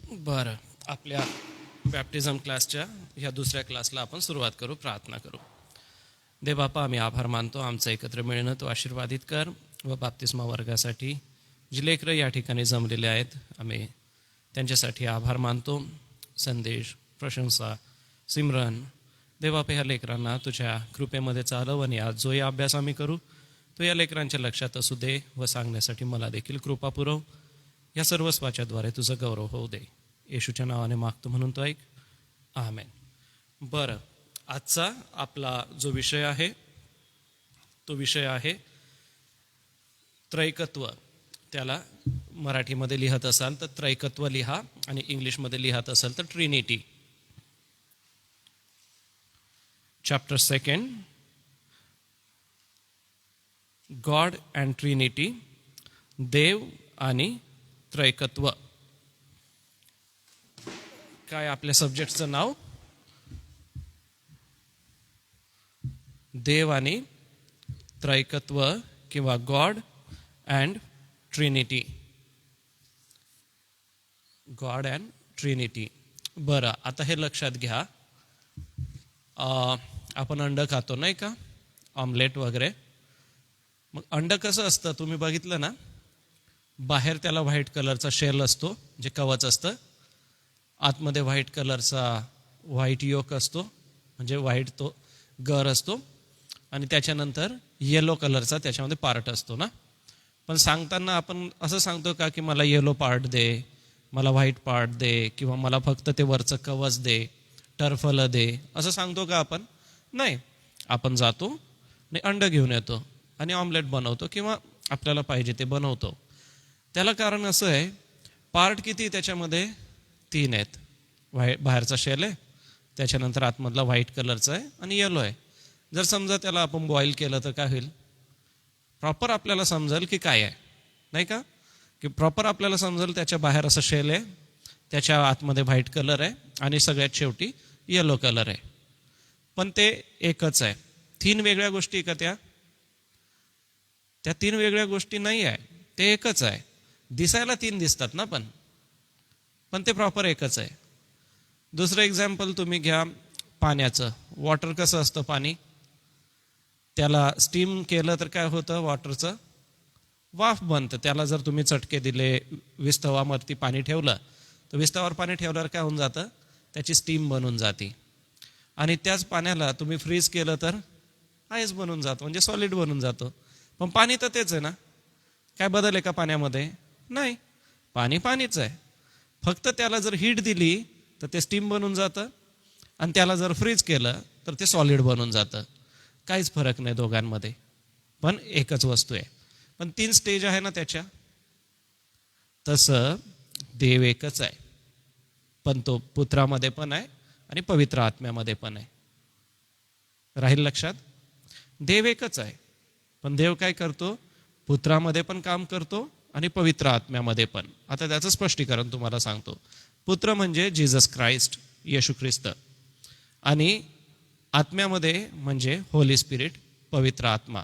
बरं, आपल्या बॅप्टिझम क्लासच्या ह्या दुसऱ्या क्लासला आपण सुरुवात करू, प्रार्थना करू. दे बापा, आम्ही आभार मानतो आमचं एकत्र मिळणं तो आशीर्वादित कर व बाप्तिस्मा वर्गासाठी जी लेकरं या ठिकाणी जमलेले आहेत आम्ही त्यांच्यासाठी आभार मानतो. संदेश, प्रशंसा, सिमरन, दे बापा ह्या लेकरांना तुझ्या कृपेमध्ये चालव आणि आज जो या अभ्यास आम्ही करू तो या लेकरांच्या लक्षात असू दे व सांगण्यासाठी मला देखील कृपा पुरव. या सर्वस्वाच्याद्वारे तुझं गौरव होऊ दे. येशूच्या नावाने मागतो म्हणून तो ऐक. आमेन. बरं, आजचा आपला जो विषय आहे तो विषय आहे त्रैकत्व. त्याला मराठीमध्ये लिहत असाल तर त्रैकत्व लिहा आणि इंग्लिशमध्ये लिहत असाल तर Trinity. Chapter 2, God and Trinity, देव आणि त्रैकत्व. काय आपल्या सब्जेक्टचं नाव? देव आणि त्रैकत्व किंवा God and Trinity. God and Trinity. बरं, आता हे लक्षात घ्या, आपण अंड खातो नाही का, ऑमलेट वगैरे. मग अंड कसं असतं तुम्ही बघितलं ना, बाहेर त्याला व्हाईट कलरचा शेल असतो जे कवच असतं, आतमध्ये व्हाईट कलरचा व्हाईट योक असतो म्हणजे व्हाईट तो गर असतो, आणि त्याच्यानंतर येलो कलरचा त्याच्यामध्ये पार्ट असतो ना. पण सांगताना आपण असं सांगतो का की मला येलो पार्ट दे, मला व्हाईट पार्ट दे, किंवा मला फक्त ते वरचं कवच दे, टर्फलं दे, असं सांगतो का आपण? नाही. आपण जातो आणि अंड घेऊन येतो आणि ऑमलेट बनवतो किंवा आपल्याला पाहिजे ते बनवतो. त्याला कारण असं आहे, पार्ट किती त्याच्यामध्ये? 3 आहेत. बाहेरचा शेल आहे, त्याच्यानंतर आतमधला व्हाईट कलरचा आहे आणि येलो आहे. जर समजा त्याला आपण बॉईल केलं तर काय होईल? प्रॉपर आपल्याला समजेल की काय आहे, नाही का? की प्रॉपर आपल्याला समजेल त्याच्या बाहेर असं शेल आहे, त्याच्या आतमध्ये व्हाईट कलर आहे आणि सगळ्यात शेवटी येलो कलर आहे. पण ते एकच आहे. 3 वेगळ्या गोष्टी का त्या? त्या 3 वेगळ्या गोष्टी नाही आहे, ते एकच आहे. दिसायला 3 दिसतात ना, पण ते प्रॉपर एकच आहे. दुसरं एक्झाम्पल तुम्ही घ्या पाण्याचं. वॉटर कसं असतं? पाणी त्याला स्टीम केलं तर काय होतं? वॉटरचं वाफ बनतं. त्याला जर तुम्ही चटके दिले, विस्तवावरती पाणी ठेवलं तर विस्तवावर पाणी ठेवल्यावर काय होऊन जातं? त्याची स्टीम बनून जाते. आणि त्याच पाण्याला तुम्ही फ्रीज केलं तर आईस बनून जातो, म्हणजे सॉलिड बनून जातो. पण पाणी तर तेच आहे ना. काय बदल आहे का पाण्यामध्ये? नाही, पाणी पाणीच आहे. फक्त त्याला जर हीट दिली तर ते स्टीम बनून जातं, आणि त्याला जर फ्रीज केलं तर ते सॉलिड बनून जातं. काहीच फरक नाही दोघांमध्ये, पण एकच वस्तू आहे. पण 3 स्टेज आहे ना त्याच्या. तसं देव एकच आहे, पण तो पुत्रामध्ये पण आहे आणि पवित्र आत्म्यामध्ये पण आहे. राहील लक्षात? देव एकच आहे, पण देव काय करतो? पुत्रामध्ये पण काम करतो आणि पवित्र आत्म्यामध्ये पण. आता त्याचं स्पष्टीकरण तुम्हाला सांगतो. पुत्र म्हणजे जीसस क्राइस्ट, येशू ख्रिस्त, आणि आत्म्यामध्ये म्हणजे होली स्पिरिट, पवित्र आत्मा.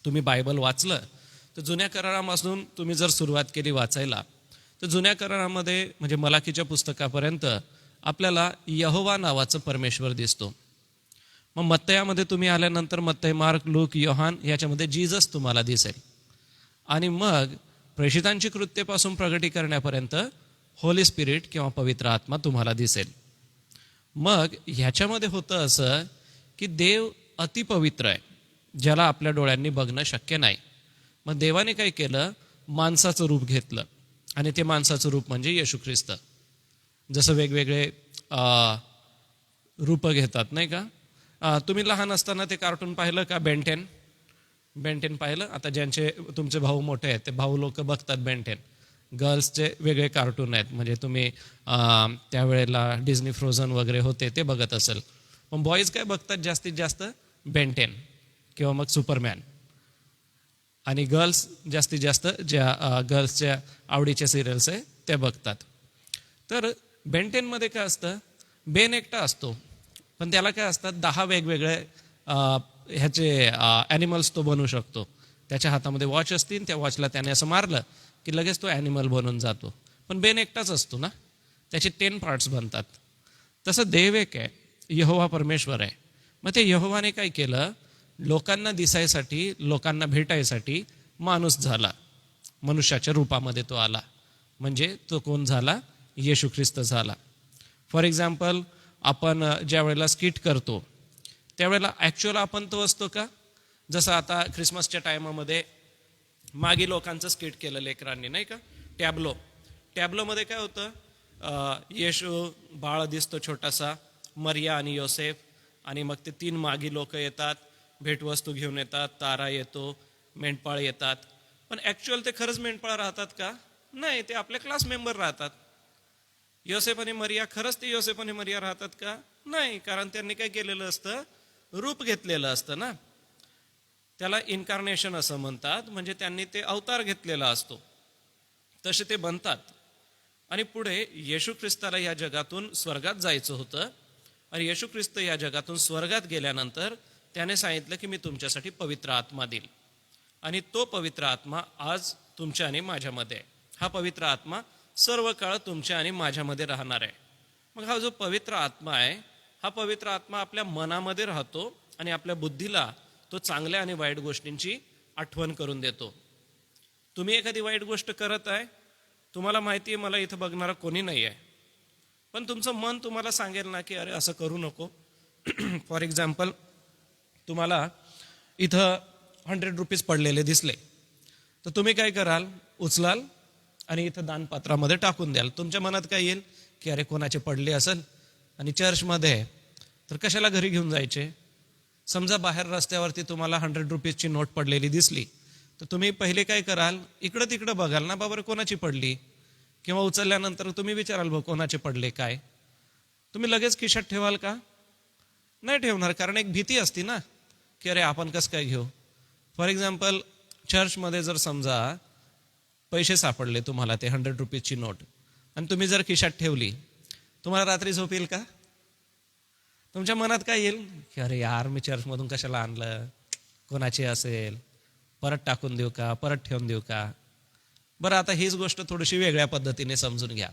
तुम्ही बायबल वाचलं तर जुन्या करारापासून तुम्ही जर सुरुवात केली वाचायला तर जुन्या करारामध्ये म्हणजे मलाकीच्या पुस्तकापर्यंत आपल्याला यहोवा नावाचं परमेश्वर दिसतो. मग मत्तयामध्ये तुम्ही आल्यानंतर मत्तय, मार्क, लूक, योहान याच्यामध्ये जीसस तुम्हाला दिसेल. आणि मग प्रेषितांची कृत्येपासून प्रगटी करण्यापर्यंत होली स्पिरिट किंवा पवित्र आत्मा तुम्हाला दिसेल. मग ह्याच्यामध्ये होतं असं की देव अतिपवित्र आहे, ज्याला आपल्या डोळ्यांनी बघणं शक्य नाही. मग देवाने काय केलं? माणसाचं रूप घेतलं, आणि ते माणसाचं रूप म्हणजे येशू ख्रिस्त. जसं वेगवेगळे रूप घेतात नाही का. तुम्ही लहान असताना ते कार्टून पाहिलं का? बेंटेन पाहिलं? आता ज्यांचे तुमचे भाऊ मोठे आहेत ते भाऊ लोक बघतात बेंटेन. गर्ल्सचे वेगळे कार्टून आहेत, म्हणजे तुम्ही त्यावेळेला डिझनी फ्रोझन वगैरे होते ते बघत असेल. पण बॉईज काय बघतात जास्तीत जास्त? बेंटेन किंवा मग सुपरमॅन. आणि गर्ल्स जास्तीत जास्त ज्या गर्ल्सच्या आवडीचे सिरियल्स आहे ते बघतात. तर बेंटेनमध्ये काय असतं? बेन एकटा असतो, पण त्याला काय असतात? 10 वेगवेगळे ह्याचे ॲनिमल्स तो बनवू शकतो. त्याच्या हातामध्ये वॉच असतील, त्या वॉचला त्याने असं मारलं की लगेच तो ॲनिमल बनून जातो. पण बेन एकटाच असतो ना. त्याचे 10 पार्ट्स बनतात. तसं देव एक आहे, यहोवा परमेश्वर आहे. मग ते यहोवाने काय केलं, लोकांना दिसायसाठी, लोकांना भेटायसाठी माणूस झाला, मनुष्याच्या रूपामध्ये तो आला. म्हणजे तो कोण झाला, येशू ख्रिस्त झाला. फॉर एक्झाम्पल, आपण ज्या वेळेला स्किट करतो त्यावेळेला ॲक्च्युअल आपण तो असतो का? जसं आता ख्रिसमसच्या टायमामध्ये मागे लोकांचं स्किट केलं लेकरांनी, नाही का, टॅब्लोमध्ये काय होतं, येशू बाळ दिसतो छोटासा, मरिया आणि योसेफ, आणि मग ते 3 मागी लोक येतात, भेटवस्तू घेऊन येतात, तारा येतो, मेंढपाळ येतात. पण ॲक्च्युअल ते खरंच मेंढपाळ राहतात का? नाही, ते आपले क्लास मेंबर राहतात. योसेफ आणि मरिया खरंच ते योसेफ आणि मरिया राहतात का? नाही, कारण त्यांनी काय केलेलं असतं, रूप घेतलेलं असतं ना. त्याला इन्कार्नेशन असं म्हणतात, म्हणजे त्यांनी ते अवतार घेतलेला असतो, तसे ते बनतात. आणि पुढे येशू ख्रिस्ताला या जगातून स्वर्गात जायचं होतं, आणि येशू ख्रिस्त या जगातून स्वर्गात गेल्यानंतर त्याने सांगितलं की मी तुमच्यासाठी पवित्र आत्मा देईल, आणि तो पवित्र आत्मा आज तुमच्या आणि माझ्यामध्ये आहे. हा पवित्र आत्मा सर्व काळ तुमच्या आणि माझ्यामध्ये राहणार आहे. मग हा जो पवित्र आत्मा आहे, हा पवित्र आत्मा आपल्या मनामध्ये राहतो आणि आपल्या बुद्धीला तो चांगल्या आणि वाईट गोष्टींची आठवण करून देतो. तुम्ही एखादी वाईट गोष्ट करत आहे, तुम्हाला माहिती आहे मला इथं बघणारा कोणी नाही आहे, पण तुमचं मन तुम्हाला सांगेल ना की अरे असं करू नको. फॉर एक्झाम्पल, तुम्हाला इथं 100 रुपीज पडलेले दिसले, तर तुम्ही काय कराल, उचलाल आणि इथं दानपात्रामध्ये टाकून द्याल. तुमच्या मनात काय येईल की अरे कोणाचे पडले असेल, आणि चर्चमध्ये तर कशाला घरी घेऊन जायचे. समजा बाहेर रस्त्यावरती तुम्हाला 100 रुपीजची नोट पडलेली दिसली, तर तुम्ही पहिले काय कराल, इकडं तिकडं बघाल ना, बाबा कोणाची पडली, किंवा उचलल्यानंतर तुम्ही विचाराल भाऊ कोणाचे पडले काय. तुम्ही लगेच खिशात ठेवाल का? नाही ठेवणार, कारण एक भीती असती ना की अरे आपण कसं काय घेऊ. फॉर एक्झाम्पल, चर्चमध्ये जर समजा पैसे सापडले तुम्हाला, ते 100 रुपीजची नोट, आणि तुम्ही जर खिशात ठेवली, तुम्हाला रात्री झोप येईल का? तुमच्या मनात काय येईल की अरे यार मी चर्चमधून कशाला आणलं, कोणाची असेल, परत टाकून देऊ का, परत ठेवून देऊ का. बरं, आता हीच गोष्ट थोडीशी वेगळ्या पद्धतीने समजून घ्या.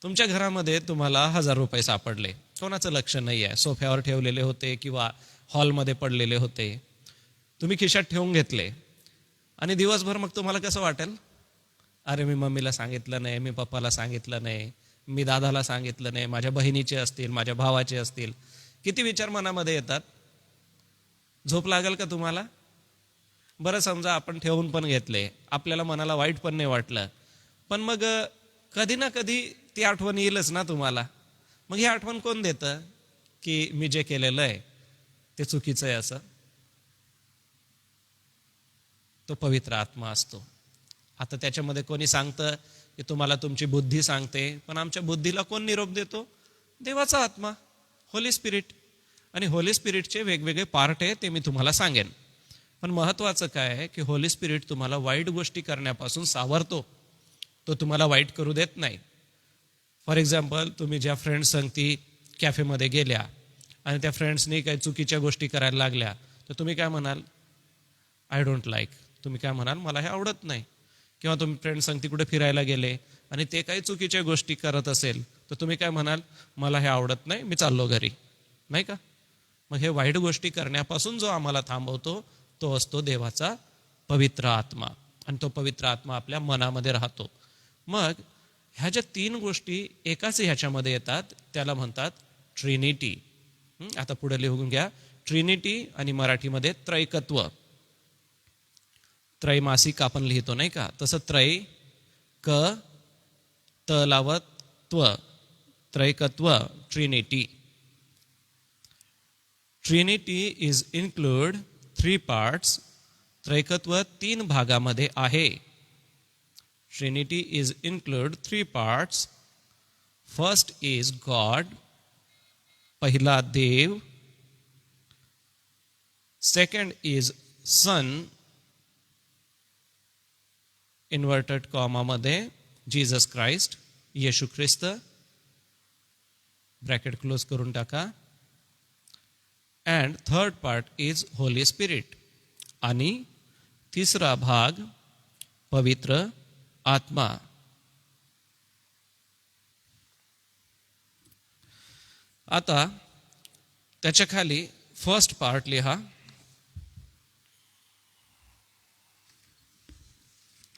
तुमच्या घरामध्ये तुम्हाला 1000 रुपये सापडले, कोणाचं लक्ष नाही आहे, सोफ्यावर ठेवलेले होते किंवा हॉलमध्ये पडलेले होते, तुम्ही खिशात ठेवून घेतले, आणि दिवसभर मग तुम्हाला कसं वाटेल, अरे मी मम्मीला सांगितलं नाही, मी पप्पाला सांगितलं नाही, मी दादाला सांगितलं नाही, माझ्या बहिणीचे असतील, माझ्या भावाचे असतील. किती विचार मनामध्ये येतात. झोप लागेल का तुम्हाला? बरं, समजा आपण ठेवून पण घेतले, आपल्याला मनाला वाईट पण नाही वाटलं, पण मग कधी ना कधी ती आठवण येईलच ना तुम्हाला. मग ही आठवण कोण देतं की मी जे केलेलं आहे ते चुकीचं आहे असं? तो पवित्र आत्मा असतो. आता त्याच्यामध्ये कोणी सांगतं की तुम्हाला तुमची बुद्धी सांगते, पण आमच्या बुद्धीला कोण निरोप देतो? देवाचा आत्मा, होली स्पिरिट. आणि होली स्पिरिटचे वेगवेगळे पार्ट आहे, ते मी तुम्हाला सांगेन. पण महत्त्वाचं काय आहे की होली स्पिरिट तुम्हाला वाईट गोष्टी करण्यापासून सावरतो, तो तुम्हाला वाईट करू देत नाही. फॉर एक्झाम्पल, तुम्ही ज्या फ्रेंड्स संगती कॅफेमध्ये गेल्या आणि त्या फ्रेंड्सनी काही चुकीच्या गोष्टी करायला लागल्या, तर तुम्ही काय म्हणाल? I don't like. तुम्ही काय म्हणाल? मला हे आवडत नाही. किंवा तुम्ही फ्रेंड्स संगती कुठे फिरायला गेले आणि ते काही चुकीच्या गोष्टी करत असेल, तर तुम्ही काय म्हणाल? मला हे आवडत नाही, मी चाललो घरी, नाही का? मग हे वाईट गोष्टी करण्यापासून जो आम्हाला थांबवतो तो असतो देवाचा पवित्र आत्मा, आणि तो पवित्र आत्मा आपल्या मनामध्ये राहतो. मग ह्या ज्या 3 गोष्टी एकाच ह्याच्यामध्ये येतात, त्याला म्हणतात ट्रिनिटी. आता पुढे लिहून घ्या, ट्रिनिटी, आणि मराठीमध्ये त्रैकत्व. त्रैमासिक आपण लिहितो नाही का, तसं त्रय, क त लावत त्व, त्रैकत्व, Trinity. Trinity is include 3 parts. त्रैकत्व 3 भागामध्ये आहे. Trinity is include 3 parts. First is God, पहिला देव. Second is Son, inverted comma मध्ये Jesus Christ, येशू ख्रिस्त, ब्रॅकेट क्लोज करून टाका. And third part is Holy Spirit. आणि तिसरा भाग पवित्र आत्मा. आता त्याच्या खाली फर्स्ट पार्ट लिहा,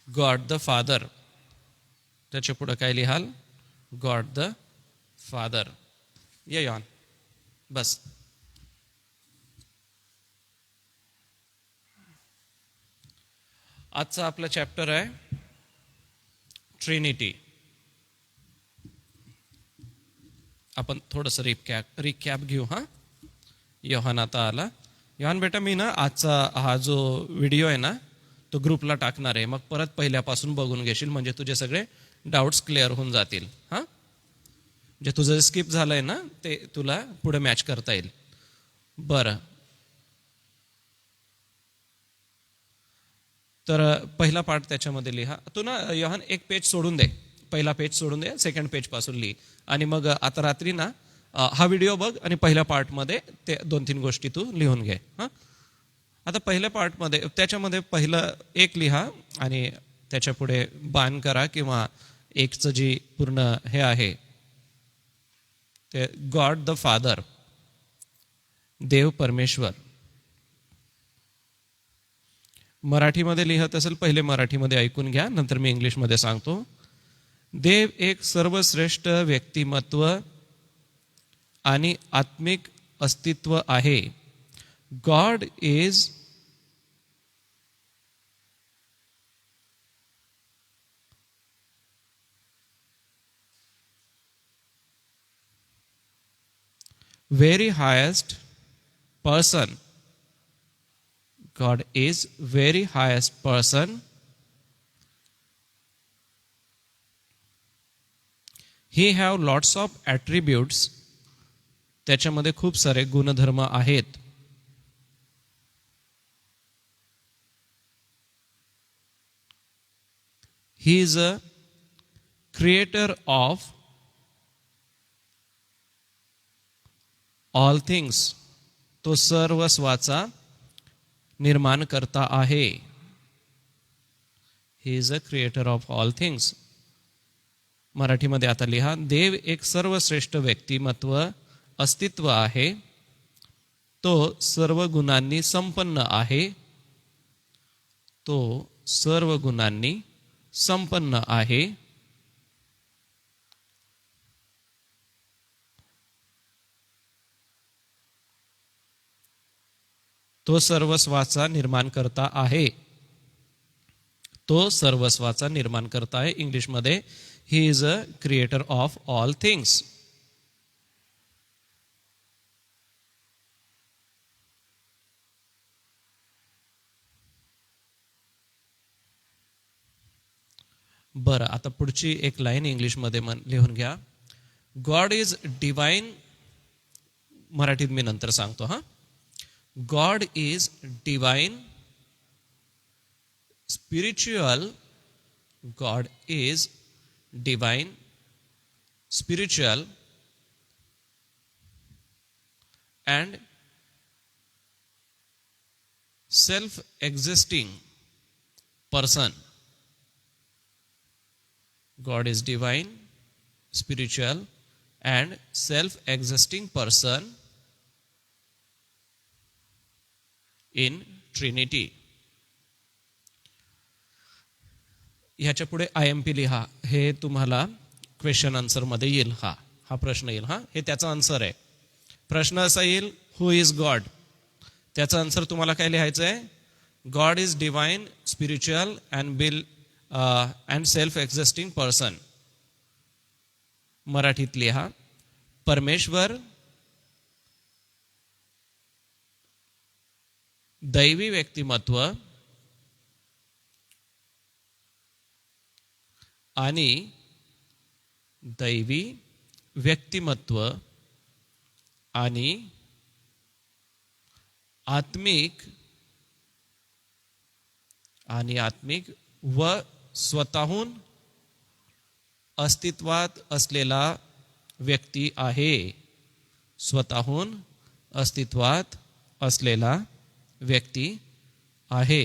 गॉड द फादर. त्याच्या पुढे काय लिहाल, गॉड द फादर. ये यॉन बस. आजचा आपला चॅप्टर आहे ट्रिनिटी. आपण थोडंसं रिकॅप घेऊ. हा योहान आता आला. योहान बेटा, मी ना आजचा हा जो व्हिडिओ आहे ना तो ग्रुपला टाकणार आहे, मग परत पहिल्यापासून बघून घेशील, म्हणजे तुझे सगळे डाऊट्स क्लिअर होऊन जातील. हां, जे तुझं स्किप झालंय ना ते तुला पुढे मॅच करता येईल. बरं, तर पहिला पार्ट त्याच्यामध्ये लिहा. तू ना योहान एक पेज सोडून दे, पहिला पेज सोडून दे, सेकंड पेज पासून लिही. आणि मग आता रात्री ना हा व्हिडिओ बघ आणि पहिल्या पार्टमध्ये ते 2-3 गोष्टी तू लिहून घे. हां, आता पहिल्या पार्टमध्ये त्याच्यामध्ये पहिलं एक लिहा आणि त्याच्या पुढे बाण करा, किंवा एकचं जी पूर्ण हे आहे ते गॉड द फादर, देव परमेश्वर. मराठीमध्ये लिहत असेल पहिले मराठीमध्ये ऐकून घ्या, नंतर मी इंग्लिशमध्ये सांगतो. देव एक सर्वश्रेष्ठ व्यक्तिमत्व आणि आत्मिक अस्तित्व आहे. God is very highest person. God is very highest person. He have lots of attributes. त्याच्यामध्ये खूप सारे गुणधर्म आहेत. He is a creator of all things. तो सर्वस्वाचा निर्माण करता आहे. He is a creator of all things. मराठीमध्ये आता लिहा, देव एक सर्वश्रेष्ठ व्यक्तिमत्व अस्तित्व आहे. तो सर्व गुणांनी संपन्न आहे. तो सर्व गुणांनी संपन्न आहे. तो सर्वस्वाचा निर्माण करता आहे. तो सर्वस्वाचा निर्माण करता आहे. इंग्लिशमध्ये he is a creator of all things. बरं, आता पुढची एक लाईन इंग्लिशमध्ये लिहून घ्या. God is divine. मराठीत मी नंतर सांगतो. हा, God is divine, spiritual. God is divine, spiritual, and self-existing person. God is divine, spiritual, and self-existing person in Trinity. ह्याच्या पुढे IMP लिहा. हे तुम्हाला क्वेश्चन आन्सर मध्ये येईल. हा प्रश्न येईल. हे त्याचा आन्सर आहे. प्रश्न असा येईल, हु इज गॉड. त्याचा आन्सर तुम्हाला काय लिहायचं आहे, God is divine, spiritual and self existing person. मराठीत लिहा, परमेश्वर दैवी व्यक्तिमत्व आणि दैवी व्यक्तिमत्व आणि आत्मिक व स्वतःहून अस्तित्वात असलेला व्यक्ती आहे. स्वतःहून अस्तित्वात असलेला व्यक्ती आहे.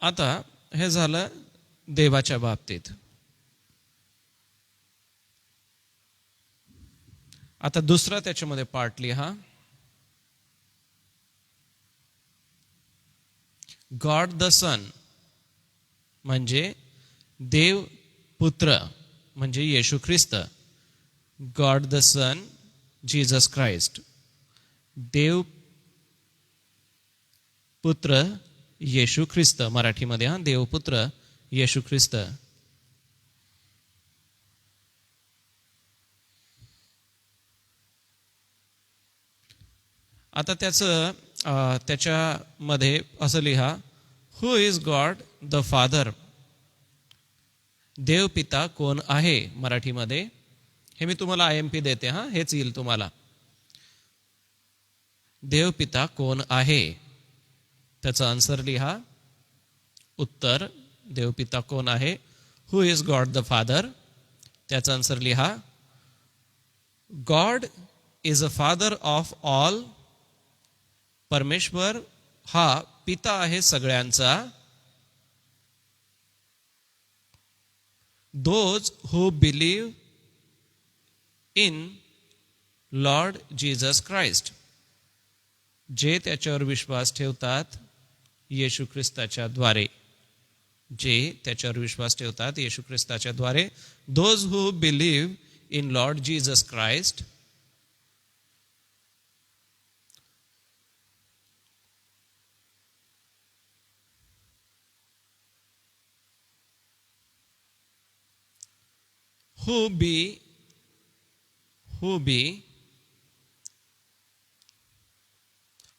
आता हे झालं देवाच्या बाबतीत. आता दुसरा त्याच्यामध्ये पार्ट लिहा. गॉड द सन म्हणजे देव पुत्र म्हणजे येशू ख्रिस्त. God the Son Jesus Christ. देव पुत्र येशू ख्रिस्त. मराठीमध्ये देवपुत्र येशू ख्रिस्त. आता त्याच्यामध्ये असं लिहा, हु इज गॉड द फादर. देव पिता कोण आहे मराठीमध्ये. हे मी तुम्हाला IMP देते, हेच येईल तुम्हाला. देव पिता कोण आहे त्याचा आन्सर लिहा. उत्तर देव पिता कोण आहे. हु इज गॉड द फादर त्याचा आन्सर लिहा. God is a father of all. परमेश्वर हा पिता आहे सगळ्यांचा. Those who believe in Lord Jesus Christ. जे त्याच्यावर विश्वास ठेवतात येशू ख्रिस्ताच्या द्वारे. जे त्याच्यावर विश्वास ठेवतात येशू ख्रिस्ताच्या द्वारे. Those who believe in Lord Jesus Christ. who be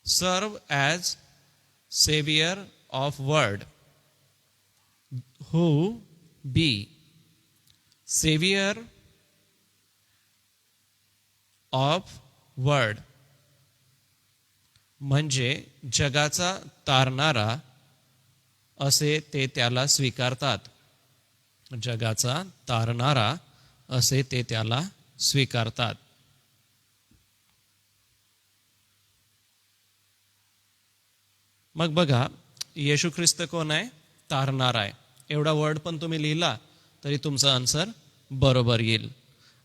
serve as savior of world. Who be savior of world म्हणजे जगाचा तारणारा असे ते त्याला स्वीकारतात. जगाचा तारणारा असे ते त्याला स्वीकारतात. मग बघा, येशू ख्रिस्त कोण आहे. तारणारा आहे. एवढा वर्ड पण तुम्ही लिहिला तरी तुमचा आन्सर बरोबर येईल.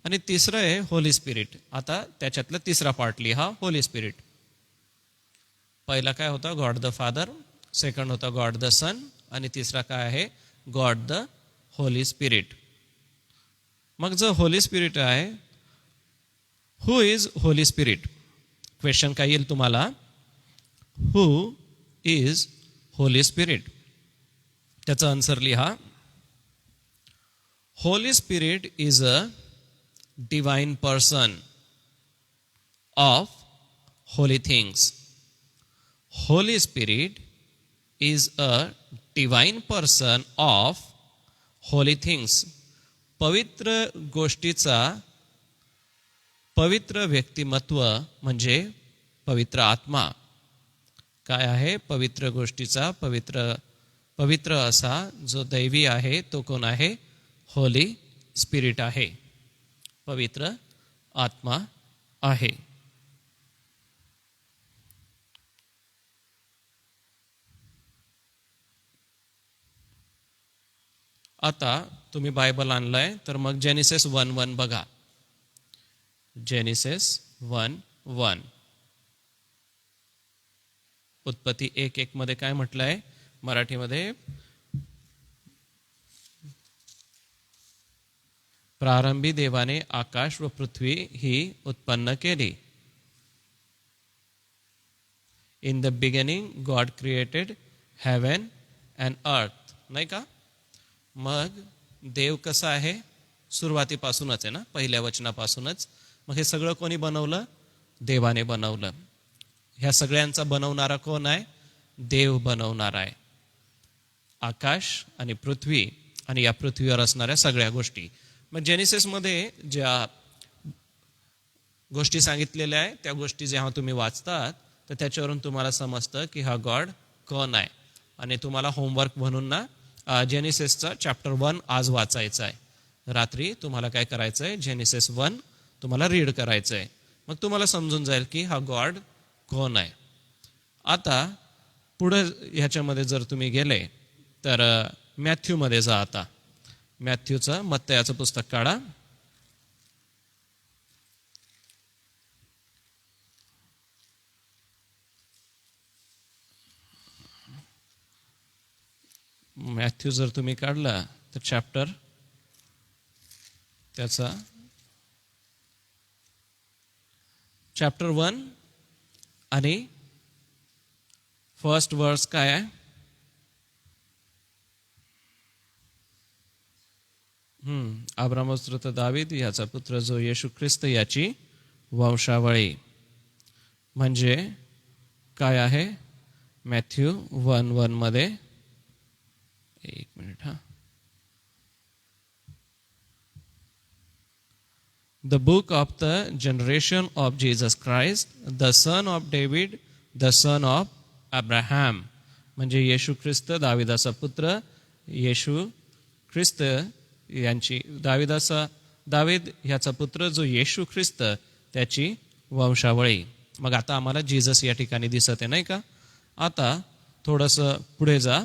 आणि तिसरं आहे होली स्पिरिट. आता त्याच्यातला तिसरा पार्ट लिहा, होली स्पिरिट. पहिला काय होता, गॉड द फादर. सेकंड होता गॉड द सन. आणि तिसरा काय आहे, गॉड द होली स्पिरिट. मग जर होली स्पिरिट आहे, हु इज होली स्पिरिट. क्वेश्चन काय येईल तुम्हाला, हु इज होली स्पिरिट. त्याचा आन्सर लिहा. Holy spirit is a divine person of Holy things. Holy spirit is a divine person of Holy things. पवित्र गोष्टीचा पवित्र व्यक्तिमत्व म्हणजे पवित्र आत्मा. काय आहे, पवित्र गोष्टीचा पवित्र असा जो दैवी आहे तो कोण आहे, होली स्पिरिट आहे, पवित्र आत्मा आहे. आता तुम्ही बायबल आणलाय तर मग जेनेसिस 1:1 बघा. जेनेसिस 1:1. उत्पत्ती 1:1 मध्ये काय म्हटलंय मराठीमध्ये, प्रारंभी देवाने आकाश व पृथ्वी ही उत्पन्न केली. In the beginning God created heaven and earth. नाही का. मग देव कसा आहे, सुरुवातीपासूनच आहे ना, पहिल्या वचनापासूनच. मग हे सगळं कोणी बनवलं, देवाने बनवलं. ह्या सगळ्यांचा बनवणारा कोण आहे, देव बनवणारा आहे. आकाश आणि पृथ्वी आणि या पृथ्वीवर असणाऱ्या सगळ्या गोष्टी. मग जेनेसिसमध्ये ज्या गोष्टी सांगितलेल्या आहे त्या गोष्टी जेव्हा तुम्ही वाचतात तर त्याच्यावरून तुम्हाला समजतं की हा गॉड कोण आहे. आणि तुम्हाला होमवर्क म्हणून ना जेनेसिसचा चॅप्टर 1 आज वाचायचा आहे. रात्री तुम्हाला काय करायचं आहे, जेनेसिस 1 तुम्हाला रीड करायचं आहे. मग तुम्हाला समजून जाईल की हा गॉड कोण आहे. आता पुढे ह्याच्यामध्ये जर तुम्ही गेले तर मॅथ्यूमध्ये जा आता. मॅथ्यूचं मत्तयाचं पुस्तक काढा. मॅथ्यू जर तुम्ही काढला तर चॅप्टर त्याचा चॅप्टर 1 आणि फर्स्ट वर्स काय आहे? अब्रामोस दावीद याचा पुत्र जो येशू ख्रिस्त याची वंशावळी म्हणजे काय आहे? मॅथ्यू 1:1 मध्ये एक मिनिट हा. The book of the generation of Jesus Christ, the son of David, the son of Abraham. म्हणजे येशू ख्रिस्त दाविदाचा पुत्र, येशू ख्रिस्त यांची दावीद ह्याचा पुत्र जो येशू ख्रिस्त त्याची वंशावळी. मग आता आम्हाला जीसस या ठिकाणी दिसत आहे नाही का? आता थोडंसं पुढे जा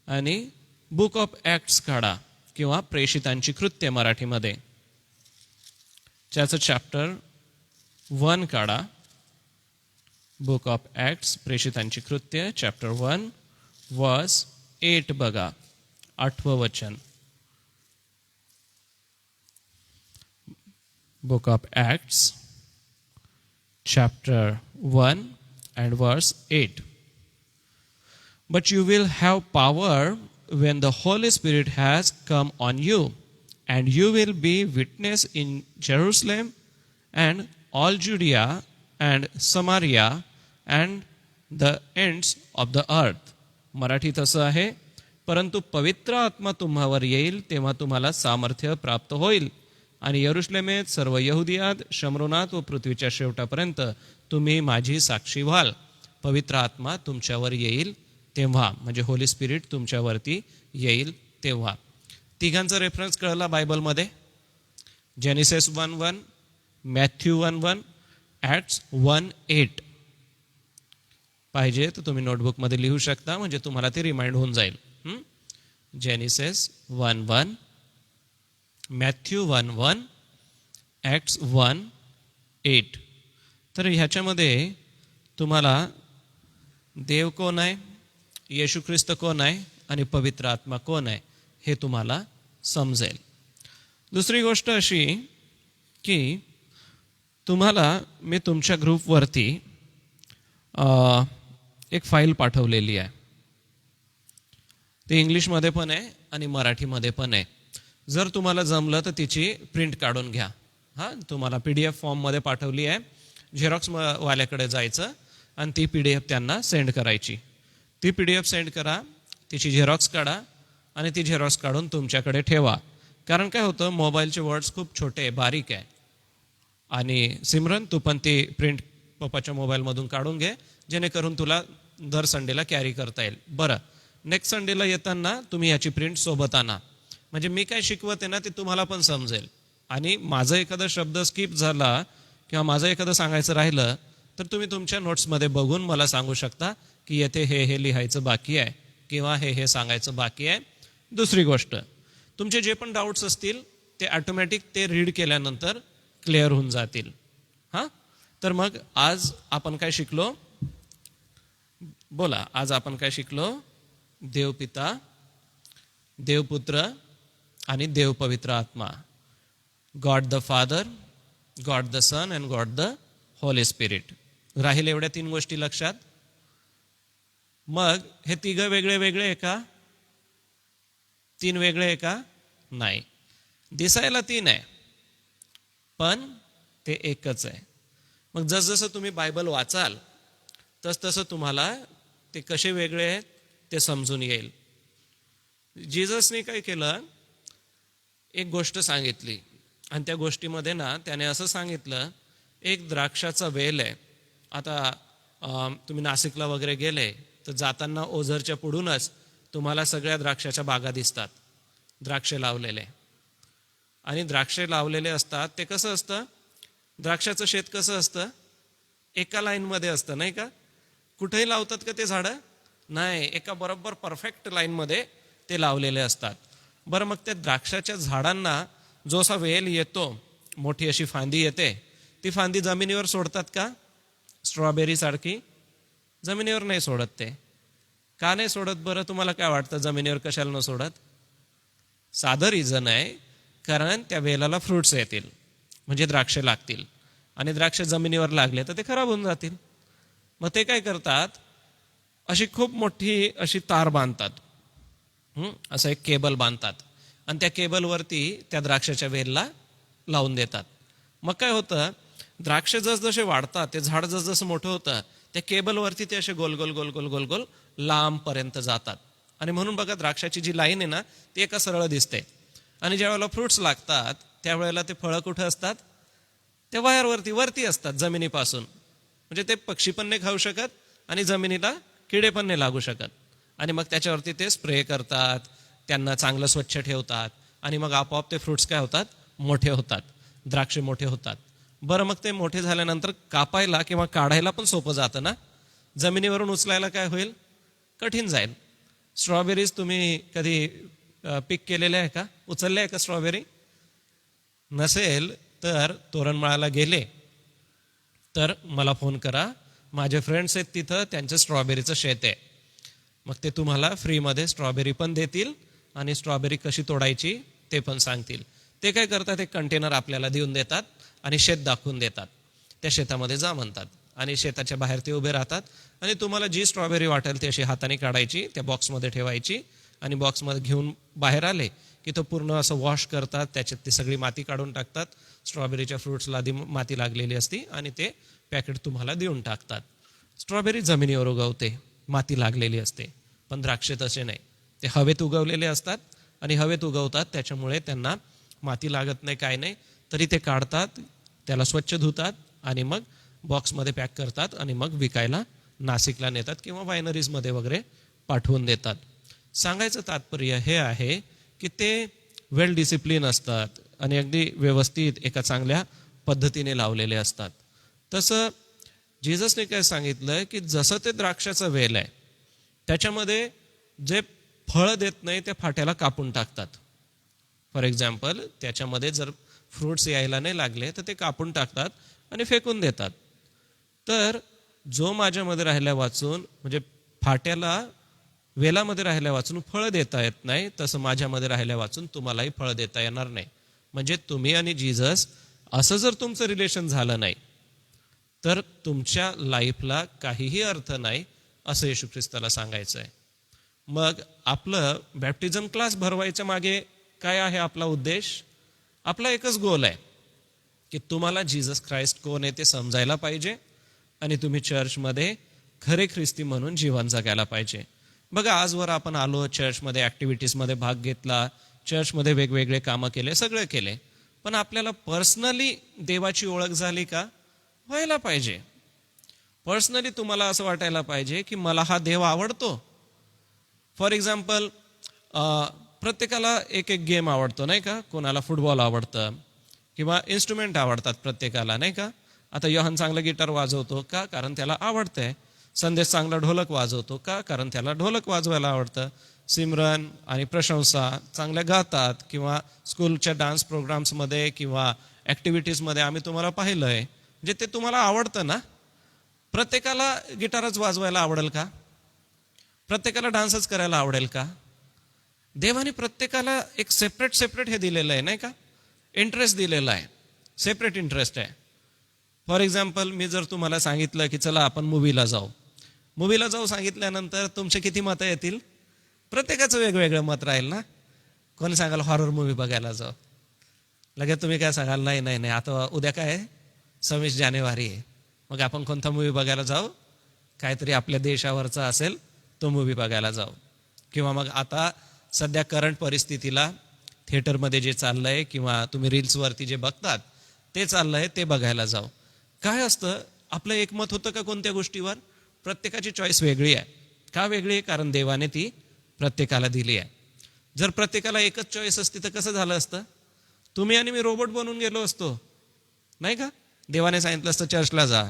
आणि बुक ऑफ ॲक्ट्स काढा किंवा प्रेषितांची कृत्य मराठीमध्ये. त्याचं चॅप्टर 1 काढा. बुक ऑफ ॲक्ट्स प्रेषितांची कृत्य चॅप्टर 1 वर्स 8 बघा, 8वं वचन. Book of Acts, chapter 1 and verse 8. But you will have power when the Holy Spirit has come on you, and you will be witness in Jerusalem and all Judea and Samaria and the ends of the earth. मराठीत असं आहे, परंतु पवित्र आत्मा तुम्हावर येईल तेव्हा तुम्हाला सामर्थ्य प्राप्त होईल आणि यरुशलेमेत सर्व यहुदियात शमरोनात व पृथ्वीच्या शेवटापर्यंत तुम्ही माझी साक्षी व्हाल. पवित्र आत्मा तुमच्यावर येईल तेव्हा म्हणजे होली स्पिरिट तुमच्यावरती येईल तेव्हा. तिघांचा रेफरन्स कळला बायबलमध्ये. Genesis 1:1, Matthew 1:1, acts 1:8. पाहिजे तर तुम्ही नोटबुकमध्ये लिहू शकता म्हणजे तुम्हाला ते रिमाइंड होऊन जाईल. Genesis 1:1, Matthew 1:1, acts 1:8. तर ह्याच्यामध्ये तुम्हाला देव कोण आहे, येशू ख्रिस्त कोण आहे आणि पवित्र आत्मा कोण आहे हे तुम्हाला समजेल. दुसरी गोष्ट अशी की तुम्हाला मी तुमच्या ग्रुपवरती एक फाईल पाठवलेली आहे. ते इंग्लिशमध्ये पण आहे आणि मराठीमध्ये पण आहे. जर तुम्हाला जमलं तर तिची प्रिंट काढून घ्या. तुम्हाला PDF फॉर्ममध्ये पाठवली आहे. झेरॉक्स वाल्याकडे जायचं आणि ती PDF त्यांना सेंड करायची. ती PDF सेंड करा, तिची झेरॉक्स काढा आणि ती झेरॉक्स काढून तुमच्याकडे ठेवा. कारण काय होतं, मोबाईलचे वर्ड्स खूप छोटे बारीक आहे. आणि सिमरन तू पण ती प्रिंट पप्पाच्या मोबाईलमधून काढून घे जेणेकरून तुला दर संडेला कॅरी करता येईल. बरं, नेक्स्ट संडेला येताना तुम्ही याची प्रिंट सोबत आणा म्हणजे मी काय शिकवते ना ते तुम्हाला पण समजेल. आणि माझा एखादा शब्द स्किप झाला किंवा माझं एखादं सांगायचं राहिलं तर तुम्ही तुमच्या नोट्समध्ये बघून मला सांगू शकता की येथे हे लिहायचं बाकी आहे किंवा हे सांगायचं बाकी आहे. दुसरी गोष्ट, तुमचे जे पण डाऊट्स असतील ते ऑटोमॅटिक ते रीड केल्यानंतर क्लिअर होऊन जातील. तर मग आज आपण काय शिकलो बोला. आज आपण काय शिकलो? देवपिता, देवपुत्र आणि देव पवित्र आत्मा. God the Father, God the Son and God the Holy Spirit. राहील एवढ्या 3 गोष्टी लक्षात. मग हे 3 वेगळे वेगळे आहे का? 3 वेगळे आहे का? नाही. दिसायला 3 आहे पण ते एकच आहे. मग जसजसं तुम्ही बायबल वाचाल तसतसं तुम्हाला ते कसे वेगळे आहेत ते समजून येईल. जीससने काय केलं, एक गोष्ट सांगितली आणि त्या गोष्टीमध्ये ना त्याने असं सांगितलं, एक द्राक्षाचा वेल आहे. आता तुम्ही नाशिकला वगैरे गेले तर जाताना ओझरच्या पुढूनच तुम्हाला सगळ्या द्राक्षाच्या बागा दिसतात, द्राक्षे लावलेले. आणि द्राक्षे लावलेले असतात ते कसं असतं, द्राक्षाचं शेत कसं असतं, एका लाईनमध्ये असतं नाही का? कुठेही लावतात का ते झाडं? नाही, एका बरोबर परफेक्ट लाईनमध्ये ते लावलेले असतात. बरं, मग त्या द्राक्षाच्या झाडांना जो असा वेल येतो, मोठी अशी फांदी येते, ती फांदी जमिनीवर सोडतात का? स्ट्रॉबेरी सारखी जमिनीवर नाही सोडत. ते का नाही सोडत बरं? तुम्हाला काय वाटतं जमिनीवर कशाला न सोडत? साधं रिझन आहे, कारण त्या वेलाला फ्रुट्स येतील, म्हणजे द्राक्षे लागतील, आणि द्राक्ष जमिनीवर लागले तर ते खराब होऊन जातील. मग ते काय करतात, अशी खूप मोठी अशी तार बांधतात, असं एक केबल बांधतात, आणि त्या केबलवरती त्या द्राक्षाच्या वेलला लावून देतात. मग काय होतं, द्राक्ष जसजसे वाढतात, ते झाड जसजसं मोठं होतं, त्या केबलवरती ते असे गोल गोल गोल गोल गोल गोल लांबपर्यंत जातात. आणि म्हणून बघा, द्राक्षाची जी लाईन आहे ना, ती एका सरळ दिसते. आणि ज्या वेळेला फ्रुट्स लागतात त्यावेळेला ते फळं कुठं असतात? त्या वायरवरती वरती असतात, जमिनीपासून. म्हणजे ते पक्षी पण नाही खाऊ शकत आणि जमिनीला किडे पण नाही लागू शकत. आणि मग त्याच्यावरती ते स्प्रे करतात, त्यांना चांगलं स्वच्छ ठेवतात, आणि मग आपोआप ते फ्रुट्स काय होतात? मोठे होतात, द्राक्षे मोठे होतात. बरं, मग ते मोठे झाल्यानंतर कापायला किंवा काढायला पण सोपं जातं ना. जमिनीवरून उचलायला काय होईल? कठीण जाईल. स्ट्रॉबेरीज तुम्ही कधी पिक केलेले आहे का? उचलले आहे का स्ट्रॉबेरी? नसेल तर तोरणमाळाला गेले तर मला फोन करा. माझे फ्रेंड्स आहेत तिथं, त्यांचं स्ट्रॉबेरीचं शेत आहे. मग ते तुम्हाला फ्रीमध्ये स्ट्रॉबेरी पण देतील आणि स्ट्रॉबेरी कशी तोडायची ते पण सांगतील. ते काय करतात, एक कंटेनर आपल्याला देऊन देतात आणि शेत दाखवून देतात. त्या शेतामध्ये जा म्हणतात, आणि शेताच्या बाहेर ते उभे राहतात, आणि तुम्हाला जी स्ट्रॉबेरी वाटेल ती अशी हाताने काढायची, त्या बॉक्समध्ये ठेवायची, आणि बॉक्समध्ये घेऊन बाहेर आले की तो पूर्ण असं वॉश करतात, त्याच्यात ती सगळी माती काढून टाकतात. स्ट्रॉबेरीच्या फ्रुट्सला आधी माती लागलेली असती, आणि ते पॅकेट तुम्हाला देऊन टाकतात. स्ट्रॉबेरी जमिनीवर उगवते, माती लागलेली असते. पण द्राक्षे तसे नाही, ते हवेत उगवलेले असतात, आणि हवेत उगवतात, त्याच्यामुळे त्यांना माती लागत नाही, काय नाही. तरी ते काढतात, त्याला स्वच्छ धुतात, आणि मग बॉक्समध्ये पॅक करतात, आणि मग विकायला नाशिकला नेतात किंवा वायनरीजमध्ये वगैरे पाठवून देतात. सांगायचं तात्पर्य हे आहे की ते वेल डिसिप्लिन असतात, आणि अगदी व्यवस्थित एका चांगल्या पद्धतीने लावलेले असतात. तसं जीजसने काय सांगितलं की जसं ते द्राक्षाचं वेल आहे, त्याच्यामध्ये जे फळ देत नाही ते फाट्याला कापून टाकतात. फॉर एक्झाम्पल, त्याच्यामध्ये जर फ्रुट्स यायला नाही लागले तर ते कापून टाकतात आणि फेकून देतात. तर जो माझ्यामध्ये राहिल्या वाचून, म्हणजे फाट्याला वेलामध्ये राहिल्या वाचून फळ देता येत नाही, तसं माझ्यामध्ये राहिल्या वाचून तुम्हालाही फळ देता येणार नाही. म्हणजे तुम्ही आणि जीजस असं जर तुमचं रिलेशन झालं नाही तर तुमच्या लाईफला काहीही अर्थ नाही, असं येशू ख्रिस्ताला सांगायचं आहे. मग आपलं बॅप्टिझम क्लास भरवायच्या मागे काय आहे आपला उद्देश? आपला एकच गोल आहे की तुम्हाला जीसस ख्राइस्ट कोण आहे ते समजायला पाहिजे, आणि तुम्ही चर्चमध्ये खरे ख्रिस्ती म्हणून जीवन जगायला पाहिजे. बघा, आजवर आपण आलो, चर्चमध्ये ॲक्टिव्हिटीजमध्ये भाग घेतला, चर्चमध्ये वेगवेगळे कामं केले, सगळे केले, पण आपल्याला पर्सनली देवाची ओळख झाली का? व्हायला पाहिजे. पर्सनली तुम्हाला असं वाटायला पाहिजे की मला हा देव आवडतो. फॉर एक्झाम्पल, प्रत्येकाला एक एक गेम आवडतो, नाही का? कोणाला फुटबॉल आवडतं, किंवा इन्स्ट्रुमेंट आवडतात प्रत्येकाला, नाही का? आता योहान चांगला गिटार वाजवतो का? कारण त्याला आवडतंय. संदेश चांगला ढोलक वाजवतो का? कारण त्याला ढोलक वाजवायला आवडतं. सिमरन आणि प्रशंसा चांगल्या गातात, किंवा स्कूलच्या डान्स प्रोग्राम्समध्ये किंवा ॲक्टिव्हिटीजमध्ये आम्ही तुम्हाला पाहिलं आहे, म्हणजे ते तुम्हाला आवडतं ना. प्रत्येकाला गिटारच वाजवायला आवडेल का? प्रत्येकाला डान्सच करायला आवडेल का? देवाने प्रत्येकाला एक सेपरेट हे दिलेलं आहे, नाही का? इंटरेस्ट दिलेला आहे, सेपरेट इंटरेस्ट आहे. फॉर एक्झाम्पल, मी जर तुम्हाला सांगितलं की चला आपण मूवीला जाऊ सांगितल्यानंतर तुमचे किती मतं येतील? प्रत्येकाचं वेगवेगळं मत राहील ना. कोणी सांगाल हॉरर मूवी बघायला जाऊ, लगेच तुम्ही काय सांगाल? नाही नाही नाही, आता उद्या काय आहे? 26 जानेवारी आहे, मग आपण कोणता मूवी बघायला जाऊ? काहीतरी आपल्या देशावरचा असेल तो मूवी बघायला जाऊ. किंवा मग आता सध्या करंट परिस्थितीला थिएटरमध्ये जे चाललंय, किंवा तुम्ही रील्सवरती जे बघतात ते चाललंय, ते बघायला जाऊ. काय असतं, आपलं एकमत होतं का कोणत्या गोष्टीवर? प्रत्येकाची चॉईस वेगळी आहे. का वेगळी आहे? कारण देवाने ती प्रत्येकाला दिली आहे. जर प्रत्येकाला एकच चॉईस असती तर कसं झालं असतं? तुम्ही आणि मी रोबोट बनून गेलो असतो, नाही का? देवाने सांगितलं असतं चर्चला जा,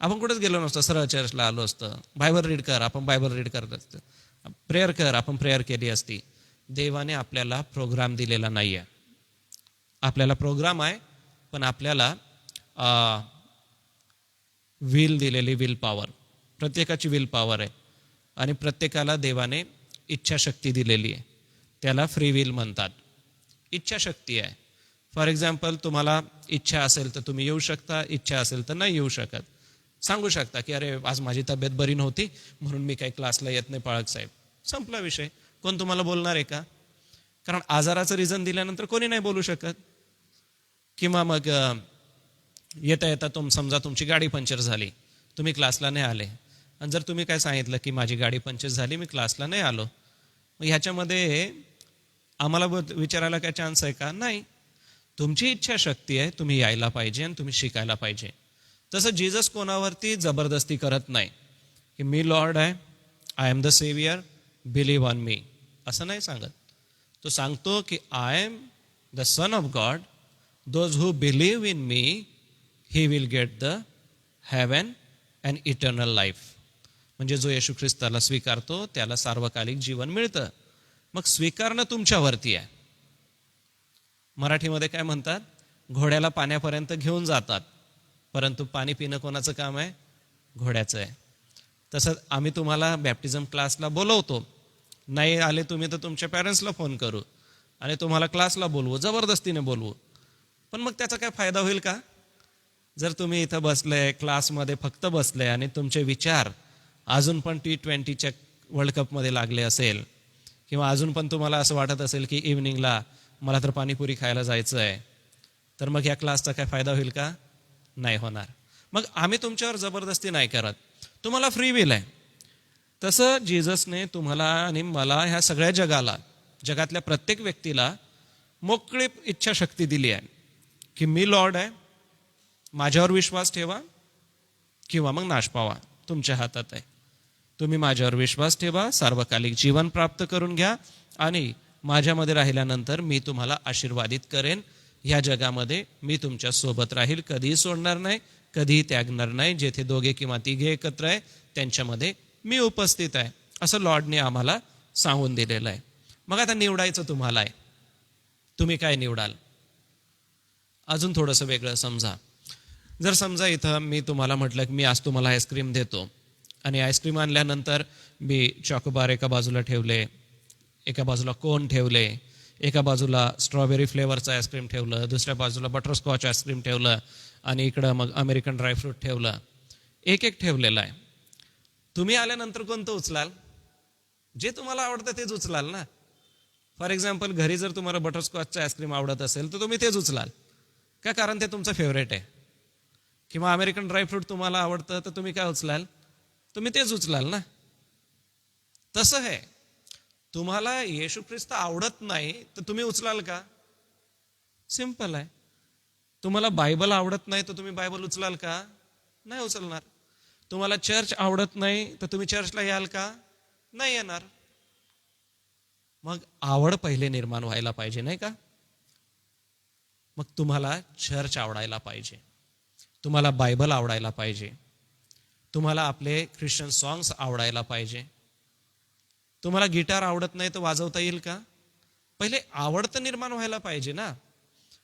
आपण कुठेच गेलो नसतो, सरळ चर्चला आलो असतं. बायबल रीड कर, आपण बायबल रीड करत असतं. प्रेयर कर, आपण प्रेयर केली असती. देवाने आपल्याला प्रोग्राम दिलेला नाही आहे. आपल्याला प्रोग्राम आहे, पण आपल्याला विल दिलेली, विल पॉवर, प्रत्येकाची विल पॉवर आहे. आणि प्रत्येकाला देवाने इच्छाशक्ती दिलेली आहे. त्याला फ्री विल म्हणतात. इच्छाशक्ती आहे. फॉर एक्झाम्पल, तुम्हाला इच्छा असेल तर तुम्ही येऊ शकता, इच्छा असेल तर नाही येऊ शकत. सांगू शकता की अरे आज माझी तब्येत बरी नव्हती म्हणून मी काही क्लासला येत नाही पाळक साहेब, संपला विषय. कोण तुम्हाला बोलणार आहे का? कारण आजाराचं रिझन दिल्यानंतर कोणी नाही बोलू शकत. किंवा मग येता येता समजा तुमची गाडी पंक्चर झाली, तुम्ही क्लासला नाही आले, आणि जर तुम्ही काय सांगितलं की माझी गाडी पंक्चर झाली, मी क्लासला नाही आलो, मग ह्याच्यामध्ये आम्हाला विचारायला काय चान्स आहे का? नाही. तुमची इच्छाशक्ती आहे, तुम्ही यायला पाहिजे आणि तुम्ही शिकायला पाहिजे. तसं जीसस कोणावरती जबरदस्ती करत नाही की मी लॉर्ड आहे, I am the saviour, believe on me, असं नाही सांगत. तो सांगतो की I am the Son of God, those who believe in me he will get the heaven and eternal life. म्हणजे जो येशू ख्रिस्ताला स्वीकारतो त्याला सार्वकालिक जीवन मिळतं. मग स्वीकारणं तुमच्यावरती आहे. मराठीमध्ये काय म्हणतात? घोड्याला पाण्यापर्यंत घेऊन जातात, परंतु पाणी पिणं कोणाचं काम आहे? घोड्याचं आहे. तसं आम्ही तुम्हाला बॅप्टिझम क्लासला बोलवतो, नाही आले तुम्ही तर तुमच्या पॅरेंट्सला फोन करू आणि तुम्हाला क्लासला बोलवू, जबरदस्तीने बोलवू. पण मग त्याचा काय फायदा होईल का? जर तुम्ही इथं बसले, क्लासमध्ये फक्त बसले आणि तुमचे विचार अजून पण T20च्या वर्ल्ड कपमध्ये लागले असेल, किंवा अजून पण तुम्हाला असं वाटत असेल की इव्हनिंगला मला तर पाणीपुरी खायला जायचं आहे, तर मग या क्लासचा काय फायदा होईल का? नाही होणार. मग आम्ही तुमच्यावर जबरदस्ती नाही करत, तुम्हाला फ्री विल आहे. तसं जीससने तुम्हाला आणि मला, ह्या सगळ्या जगाला, जगातल्या प्रत्येक व्यक्तीला मोकळी इच्छाशक्ती दिली आहे की मी लॉर्ड आहे, माझ्यावर विश्वास ठेवा किंवा मग नाश पावा, तुमच्या हातात आहे. तुम्ही माझ्यावर विश्वास ठेवा, सार्वकालिक जीवन प्राप्त करून घ्या आणि माझ्यामध्ये राहिल्यानंतर मी तुम्हाला आशीर्वादित करेन. ह्या जगामध्ये मी तुमच्या सोबत राहील, कधीही सोडणार नाही, कधीही त्यागणार नाही. जेथे दोघे किंवा तिघे एकत्र आहे त्यांच्यामध्ये मी उपस्थित आहे, असं लॉर्डने आम्हाला सांगून दिलेलं आहे. मग आता निवडायचं तुम्हाला आहे. तुम्ही काय निवडाल? अजून थोडंसं वेगळं समजा. जर समजा इथं मी तुम्हाला म्हटलं की मी आज तुम्हाला आईस्क्रीम देतो, आणि आईस्क्रीम आणल्यानंतर मी चॉकोबार एका बाजूला ठेवले, एका बाजूला कोन ठेवले, एका बाजूला स्ट्रॉबेरी फ्लेवरचं आईस्क्रीम ठेवलं, दुसऱ्या बाजूला बटरस्कॉच आईस्क्रीम ठेवलं, आणि इकडं मग अमेरिकन ड्रायफ्रूट ठेवलं. एक एक ठेवलेलं आहे. तुम्ही आल्यानंतर कोणतं उचलाल? जे तुम्हाला आवडतं तेच उचलाल ना. फॉर एक्झाम्पल, घरी जर तुम्हाला बटरस्कॉचचं आईस्क्रीम आवडत असेल तर तुम्ही तेच उचलाल का? कारण ते तुमचं फेवरेट आहे. किंवा अमेरिकन ड्रायफ्रूट तुम्हाला आवडतं तर तुम्ही काय उचलाल? तुम्ही तेच उचलाल ना. तसं आहे, तुम्हाला येशू ख्रिस्त आवडत नाही तर तुम्ही उचलाल का? सिंपल आहे. तुम्हाला बायबल आवडत नाही तर तुम्ही बायबल उचलाल का? नाही उचलणार. तुम्हाला चर्च आवडत नाही तर तुम्ही चर्चला याल का? नाही येणार. मग आवड पहिले निर्माण व्हायला पाहिजे, नाही का? मग तुम्हाला चर्च आवडायला पाहिजे, तुम्हाला बायबल आवडायला पाहिजे, तुम्हाला आपले ख्रिश्चन सॉंग्स आवडायला पाहिजे. तुम्हाला गिटार आवडत नाही तर वाजवता येईल का? पहिले आवड तर निर्माण व्हायला पाहिजे ना.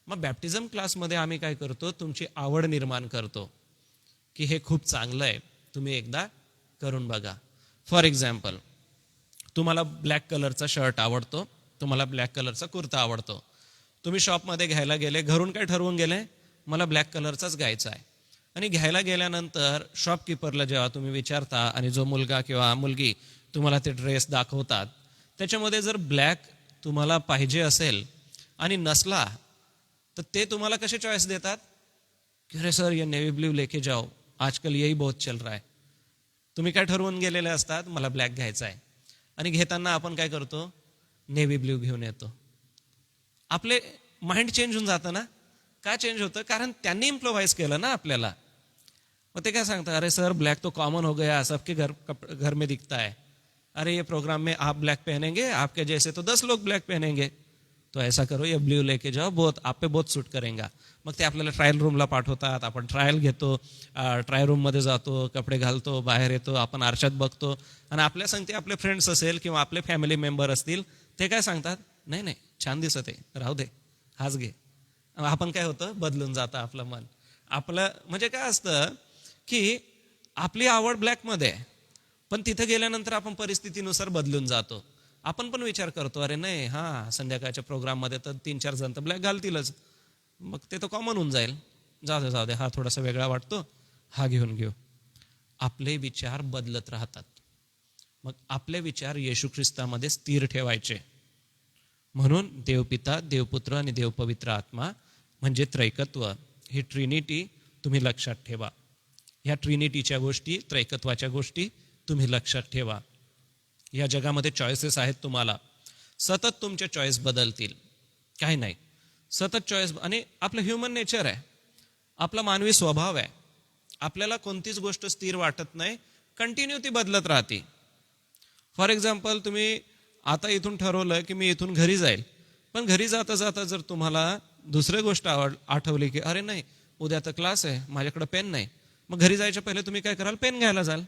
मग बॅप्टिझम क्लासमध्ये आम्ही काय करतो? तुमची आवड निर्माण करतो की हे खूप चांगलं आहे, तुम्ही एकदा करून बघा. फॉर एक्झाम्पल, तुम्हाला ब्लॅक कलरचा शर्ट आवडतो, तुम्हाला ब्लॅक कलरचा कुर्ता आवडतो. तुम्ही शॉपमध्ये घ्यायला गेले, घरून काय ठरवून गेले? मला ब्लॅक कलरचाच घ्यायचा आहे. आणि घ्यायला गेल्यानंतर शॉपकीपरला जेव्हा तुम्ही विचारता आणि जो मुलगा किंवा मुलगी तुम्हाला ते ड्रेस दाखवतात, त्याच्यामध्ये जर ब्लॅक तुम्हाला पाहिजे असेल आणि नसला तर ते तुम्हाला कसे चॉईस देतात की अरे सर ये नेवी ब्लू लेके जाओ, आजकल यही बहुत चल रहा है. तुम्ही काय ठरवून गेलेले असतात? मला ब्लॅक घ्यायचा आहे. आणि घेताना आपण काय करतो? नेव्ही ब्ल्यू घेऊन येतो. आपले माइंड चेंज होऊन जातं ना. का चेंज होतं? कारण त्यांनी इम्प्रोवाइज केलं ना आपल्याला. मग ते काय सांगतात? अरे सर ब्लैक तो कॉमन हो गया, सबके घर में दिखता है. अरे ये प्रोग्राम में आप ब्लैक पहनेंगे, आपके जैसे तो 10 लोग ब्लैक पहनेंगे. तो ऐसा करो ये ब्ल्यू लेके जाओ, बहुत आप पे बहुत सूट करेंगा. मग ते आपल्याला ट्रायल रूमला पाठवतात, आपण ट्रायल घेतो, ट्रायल रूममध्ये जातो, कपडे घालतो, बाहेर येतो, आपण आरशात बघतो आणि आपल्या संगती आपले फ्रेंड्स असेल किंवा आपले फॅमिली मेंबर असतील, ते काय सांगतात, नाही नाही छान दिसत आहे, राहू दे, हाच घे. आपण काय होतं, बदलून जातं आपलं मन. आपलं म्हणजे काय असतं की आपली आवड ब्लॅकमध्ये आहे, पण तिथे गेल्यानंतर आपण परिस्थितीनुसार बदलून जातो. आपण पण विचार करतो, अरे नाही हां संध्याकाळच्या प्रोग्राममध्ये तर 3-4 जण तर ब्लॅक घालतीलच, मग ते तर कॉमन होऊन जाईल, जाऊ दे हा थोडासा वेगळा वाटतो, हा घेऊन घेऊ. आपले विचार बदलत राहतात. मग आपले विचार येशू ख्रिस्तामध्ये स्थिर ठेवायचे. म्हणून देवपिता, देवपुत्र आणि देवपवित्र आत्मा म्हणजे त्रैकत्व, ही ट्रिनिटी तुम्ही लक्षात ठेवा. ह्या ट्रिनिटीच्या गोष्टी, त्रैकत्वाच्या गोष्टी तुम्ही लक्षात ठेवा. या जगामध्ये चॉईसेस आहेत तुम्हाला, सतत तुमचे चॉईस बदलतील, काही नाही, सतत चॉईस. आणि आपलं ह्युमन नेचर आहे, आपला मानवी स्वभाव आहे, आपल्याला कोणतीच गोष्ट स्थिर वाटत नाही, कंटिन्यू ती बदलत राहते. फॉर एक्झाम्पल, तुम्ही आता इथून ठरवलं की मी इथून घरी जाईल, पण घरी जाता जाता जर तुम्हाला दुसरी गोष्ट आठवली की अरे नाही उद्या तर क्लास आहे, माझ्याकडे पेन नाही, मग घरी जायच्या पहिले तुम्ही काय कराल, पेन घ्यायला जाल.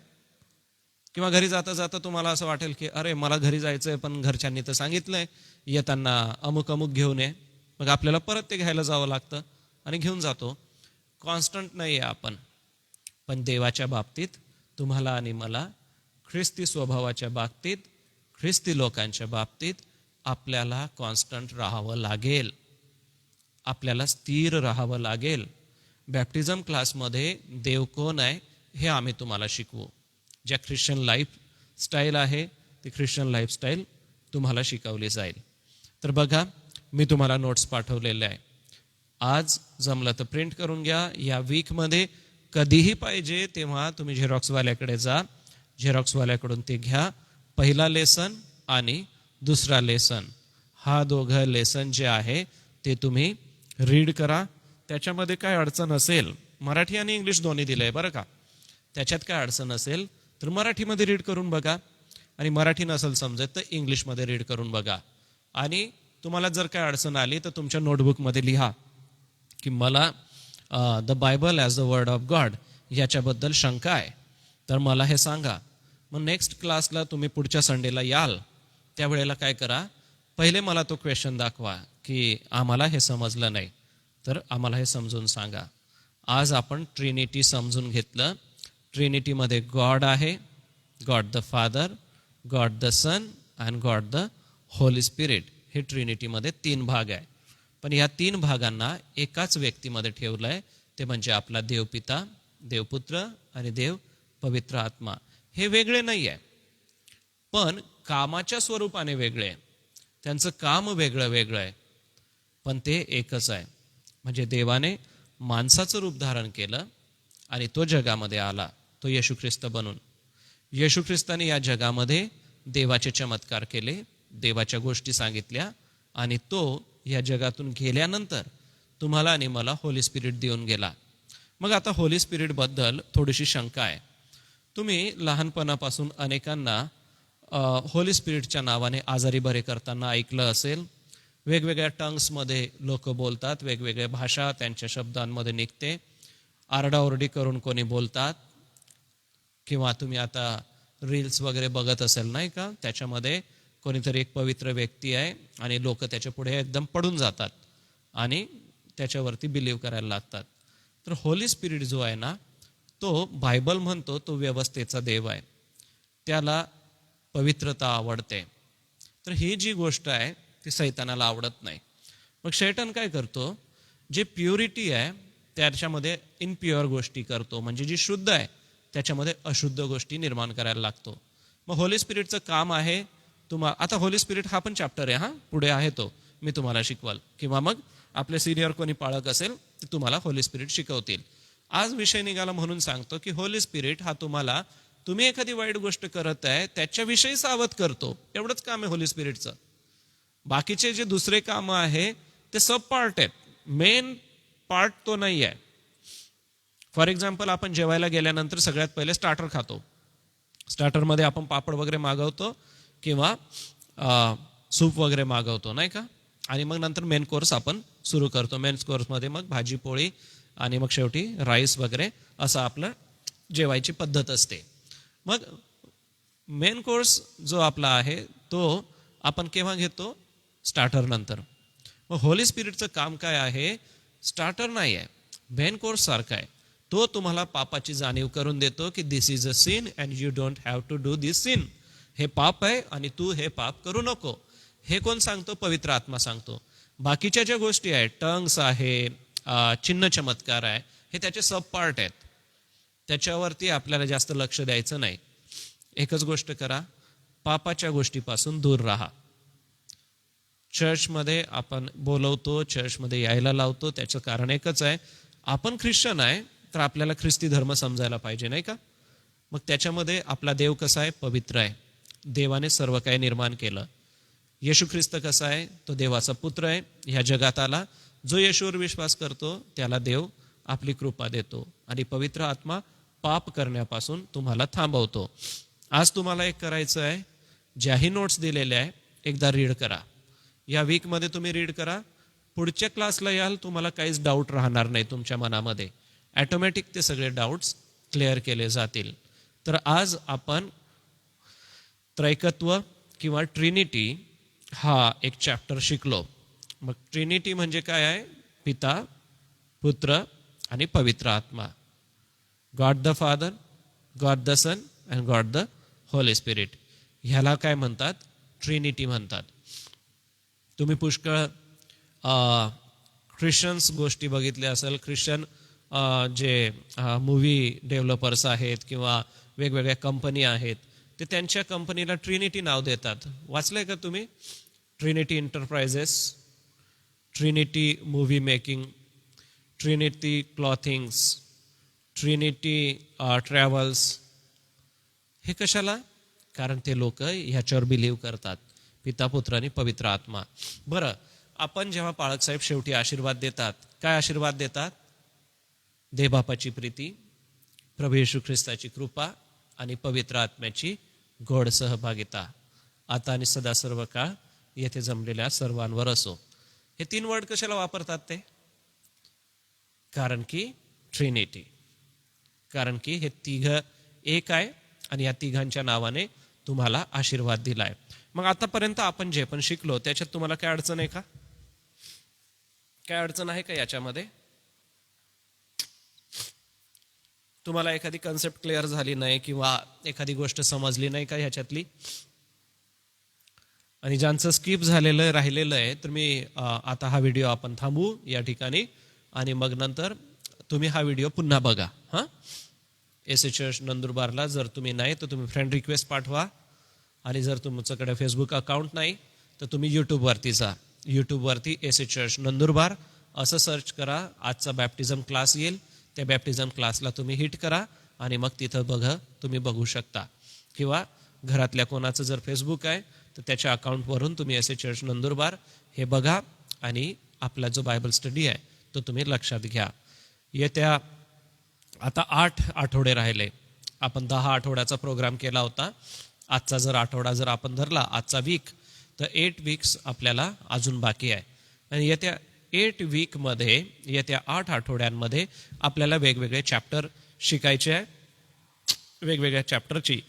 किंवा घरी जाता जाता तुम्हाला असं वाटेल की अरे मला घरी जायचंय, पण घरच्यांनी तर सांगितलंय येताना अमुक अमुक घेऊन ये, मग आपल्याला परत ते घ्यायला जावं लागतं आणि घेऊन जातो. कॉन्स्टंट नाही आहे आपण. पण देवाच्या बाबतीत तुम्हाला आणि मला, ख्रिस्ती स्वभावाच्या बाबतीत, ख्रिस्ती लोकांच्या बाबतीत आपल्याला कॉन्स्टंट राहावं लागेल, आपल्याला स्थिर राहावं लागेल. बॅप्टिझम क्लासमध्ये देव कोण आहे हे आम्ही तुम्हाला शिकवू. ज्या ख्रिश्चन लाईफस्टाईल आहे ती ख्रिश्चन लाईफस्टाईल तुम्हाला शिकवली जाईल. तर बघा, मी तुम्हाला नोट्स पाठवलेले आहे, आज जमलं तर प्रिंट करून घ्या. या वीकमध्ये कधीही पाहिजे तेव्हा तुम्ही झेरॉक्सवाल्याकडे जा, झेरॉक्सवाल्याकडून ते घ्या. पहिला लेसन आणि दुसरा लेसन, हा दोघं लेसन जे आहे ते तुम्ही रीड करा. त्याच्यामध्ये काय अडचण असेल, मराठी आणि इंग्लिश दोन्ही दिलंय बरं का, त्याच्यात काय अडचण असेल तर मराठीमध्ये रीड करून बघा, आणि मराठी नसेल समजत तर इंग्लिशमध्ये रीड करून बघा. आणि तुम्हाला जर काय अडचण आली तर तुमच्या नोटबुकमध्ये लिहा की मला the Bible as the word of God याच्याबद्दल शंका आहे, तर मला हे सांगा. मग नेक्स्ट क्लासला तुम्ही पुढच्या संडेला याल त्यावेळेला काय करा, पहिले मला तो क्वेश्चन दाखवा की आम्हाला हे समजलं नाही, तर आम्हाला हे समजून सांगा. आज आपण ट्रिनिटी समजून घेतलं. ट्रिनिटीमध्ये गॉड आहे, God the Father, God the Son and God the Holy Spirit. हे ट्रिनिटीमध्ये 3 भाग आहे, पण या 3 भागांना एकाच व्यक्तीमध्ये ठेवलं आहे, ते म्हणजे आपला देवपिता, देवपुत्र आणि देव पवित्र आत्मा. हे वेगळे नाही आहे, पण कामाच्या स्वरूपाने वेगळे आहे, त्यांचं काम वेगळं वेगळं आहे, पण ते एकच आहे. म्हणजे देवाने माणसाचं रूप धारण केलं आणि तो जगामध्ये आला, तो येशू ख्रिस्त बनून. येशू ख्रिस्ताने या जगामध्ये देवाचे चमत्कार केले, देवाच्या गोष्टी सांगितल्या, आणि तो या जगातून गेल्यानंतर तुम्हाला आणि मला होली स्पिरिट देऊन गेला. मग आता होली स्पिरिटबद्दल थोडीशी शंका आहे. तुम्ही लहानपणापासून अनेकांना होली स्पिरिटच्या नावाने आजारी बरे करताना ऐकलं असेल. वेगवेगळ्या टंग्समध्ये लोक बोलतात, वेगवेगळ्या भाषा त्यांच्या शब्दांमध्ये निघते, आरडाओरडी करून कोणी बोलतात. किंवा तुम्ही आता रील्स वगैरे बघत असेल नाही का, त्याच्यामध्ये कोणीतरी एक पवित्र व्यक्ती आहे आणि लोक त्याच्या पुढे एकदम पडून जातात आणि त्याच्यावरती बिलीव्ह करायला लागतात. तर होली स्पिरिट जो आहे ना, तो बायबल म्हणतो तो व्यवस्थेचा देव आहे, त्याला पवित्रता आवडते. तर ही जी गोष्ट आहे ती सैतानाला आवडत नाही. मग शैतान काय करतो, जे प्युरिटी आहे त्याच्यामध्ये इनप्युअर गोष्टी करतो, म्हणजे जी शुद्ध आहे त्याच्यामध्ये अशुद्ध गोष्टी निर्माण करायला लागतो. मग होली स्पिरिटचं काम आहे आता होली स्पिरिट हा पण चॅप्टर आहे, हा पुढे आहे, तो मी तुम्हाला शिकवाल, किंवा मग आपले सिनियर कोणी पाळक असेल ते तुम्हाला होली स्पिरिट शिकवतील. आज विषय निघाला म्हणून सांगतो की होली स्पिरिट हा तुम्हाला, तुम्ही एखादी वाईट गोष्ट करत आहे त्याच्याविषयी सावध करतो, एवढंच काम आहे होली स्पिरिटचं. बाकीचे जे दुसरे काम आहे ते सब पार्ट आहेत, मेन पार्ट तो नाही आहे. फॉर एक्झाम्पल, आपण जेवायला गेल्यानंतर सगळ्यात पहिले स्टार्टर खातो, स्टार्टरमध्ये आपण पापड वगैरे मागवतो किंवा सूप वगैरे मागवतो नाही का. आणि मग नंतर मेन कोर्स आपण सुरू करतो. मेन कोर्समध्ये मग भाजी पोळी आणि मग शेवटी राईस वगैरे असं आपलं जेवायची पद्धत असते. मग मेन कोर्स जो आपला आहे तो आपण केव्हा घेतो? स्टार्टर नंतर. मग होली स्पिरिटचं काम काय आहे? स्टार्टर नाही आहे, मेन कोर्स सारखा आहे. तो तुम्हाला पापाची जाणीव करून देतो की this is a sin and you don't have to do this sin. हे पाप आहे आणि तू हे पाप करू नको. हे कोण सांगतो? पवित्र आत्मा सांगतो. बाकीच्या ज्या गोष्टी आहेत, टंग्स आहे, चिन्ह चमत्कार आहे, हे त्याचे सब पार्ट आहेत. त्याच्यावरती आपल्याला जास्त लक्ष द्यायचं नाही. एकच गोष्ट करा, पापाच्या गोष्टीपासून दूर राहा. चर्चमध्ये आपण बोलवतो, चर्चमध्ये यायला लावतो, त्याचं कारण एकच आहे, आपण ख्रिश्चन आहे तर आपल्याला ख्रिस्ती धर्म समजायला पाहिजे, नाही का? मग त्याच्यामध्ये आपला देव कसा आहे? पवित्र आहे. देवाने सर्व काही निर्माण केलं. येशू ख्रिस्त कसा आहे? तो देवाचा पुत्र आहे, ह्या जगात आला. जो येशूवर विश्वास करतो त्याला देव आपली कृपा देतो आणि पवित्र आत्मा पाप करण्यापासून तुम्हाला थांबवतो. आज तुम्हाला एक करायचं आहे, ज्याही नोट्स दिलेल्या आहे एकदा रीड करा. या वीकमध्ये तुम्ही रीड करा. पुढच्या क्लासला याल, तुम्हाला काहीच डाऊट राहणार नाही तुमच्या मनामध्ये. ॲटोमॅटिक ते सगळे डाऊट्स क्लिअर केले जातील. तर आज आपण त्रैकत्व किंवा ट्रिनिटी हा एक चॅप्टर शिकलो. मग ट्रिनिटी म्हणजे काय आहे? पिता, पुत्र आणि पवित्र आत्मा. God the Father, God the Son and God the Holy Spirit. ह्याला काय म्हणतात? ट्रिनिटी म्हणतात. तुम्ही पुष्कळ ख्रिश्चन्स गोष्टी बघितल्या असेल. ख्रिश्चन जे मूवी डेव्हलपर्स आहेत किंवा वेगवेगळ्या कंपनी आहेत, ते त्यांच्या कंपनीला ट्रिनिटी नाव देतात. वाचलंय का तुम्ही? Trinity enterprises, Trinity movie making, Trinity clothings, Trinity travels. हे कशाला? कारण ते लोक ह्याच्यावर बिलीव्ह करतात, पिता, पुत्र आणि पवित्र आत्मा. बरं, आपण जेव्हा पाळक साहेब शेवटी आशीर्वाद देतात, काय आशीर्वाद देतात? देवबापाची प्रीती, प्रभू येशू ख्रिस्ताची कृपा आणि पवित्र आत्म्याची गोड सहभागिता आता आणि सदा सर्व काळ येथे जमलेल्या सर्वांवर असो. हे 3 वर्ड कशाला वापरतात ते? कारण की ट्रिनिटी, कारण की हे 3 एक आहे आणि या 3 नावाने तुम्हाला आशीर्वाद दिलाय. मग आतापर्यंत आपण जे पण शिकलो त्याच्यात तुम्हाला काय अडचण आहे का? काय अडचण आहे का याच्यामध्ये? तुम्हाला एखादी कन्सेप्ट क्लिअर झाली नाही किंवा एखादी गोष्ट समजली नाही का ह्याच्यातली? आणि ज्यांचं स्किप झालेलं राहिलेलं आहे तर मी आता हा व्हिडिओ आपण थांबवू या ठिकाणी आणि मग नंतर तुम्ही हा व्हिडिओ पुन्हा बघा. हां, एसए चर्च नंदुरबारला जर तुम्ही नाही तर तुम्ही फ्रेंड रिक्वेस्ट पाठवा. आणि जर तुमच्याकडे फेसबुक अकाउंट नाही तर तुम्ही यूट्यूबवरती जा. यूट्यूबवरती एसए चर्च नंदुरबार असं सर्च करा. आजचा बॅप्टिझम क्लास येईल, त्या बॅप्टिझम क्लासला तुम्ही हिट करा आणि मग तिथं तुम्ही बघू शकता. किंवा घरातल्या कोणाचं जर फेसबुक आहे तर त्याच्या अकाउंटवरून तुम्ही एसए चर्च नंदुरबार हे बघा आणि आपला जो बायबल स्टडी आहे तो तुम्ही लक्षात घ्या. येत्या आता 8 आठवडे राहिले. आपण 10 आठवड्याचा प्रोग्राम केला होता. आजचा जर आठवडा जर आपण धरला, आजचा वीक, तर 8 वीक्स आपल्याला अजून बाकी आहे. आणि येत्या 8 वीकमध्ये, येत्या 8 आठवड्यांमध्ये आपल्याला वेगवेगळे चॅप्टर शिकायचे आहे. वेगवेगळ्या चॅप्टरची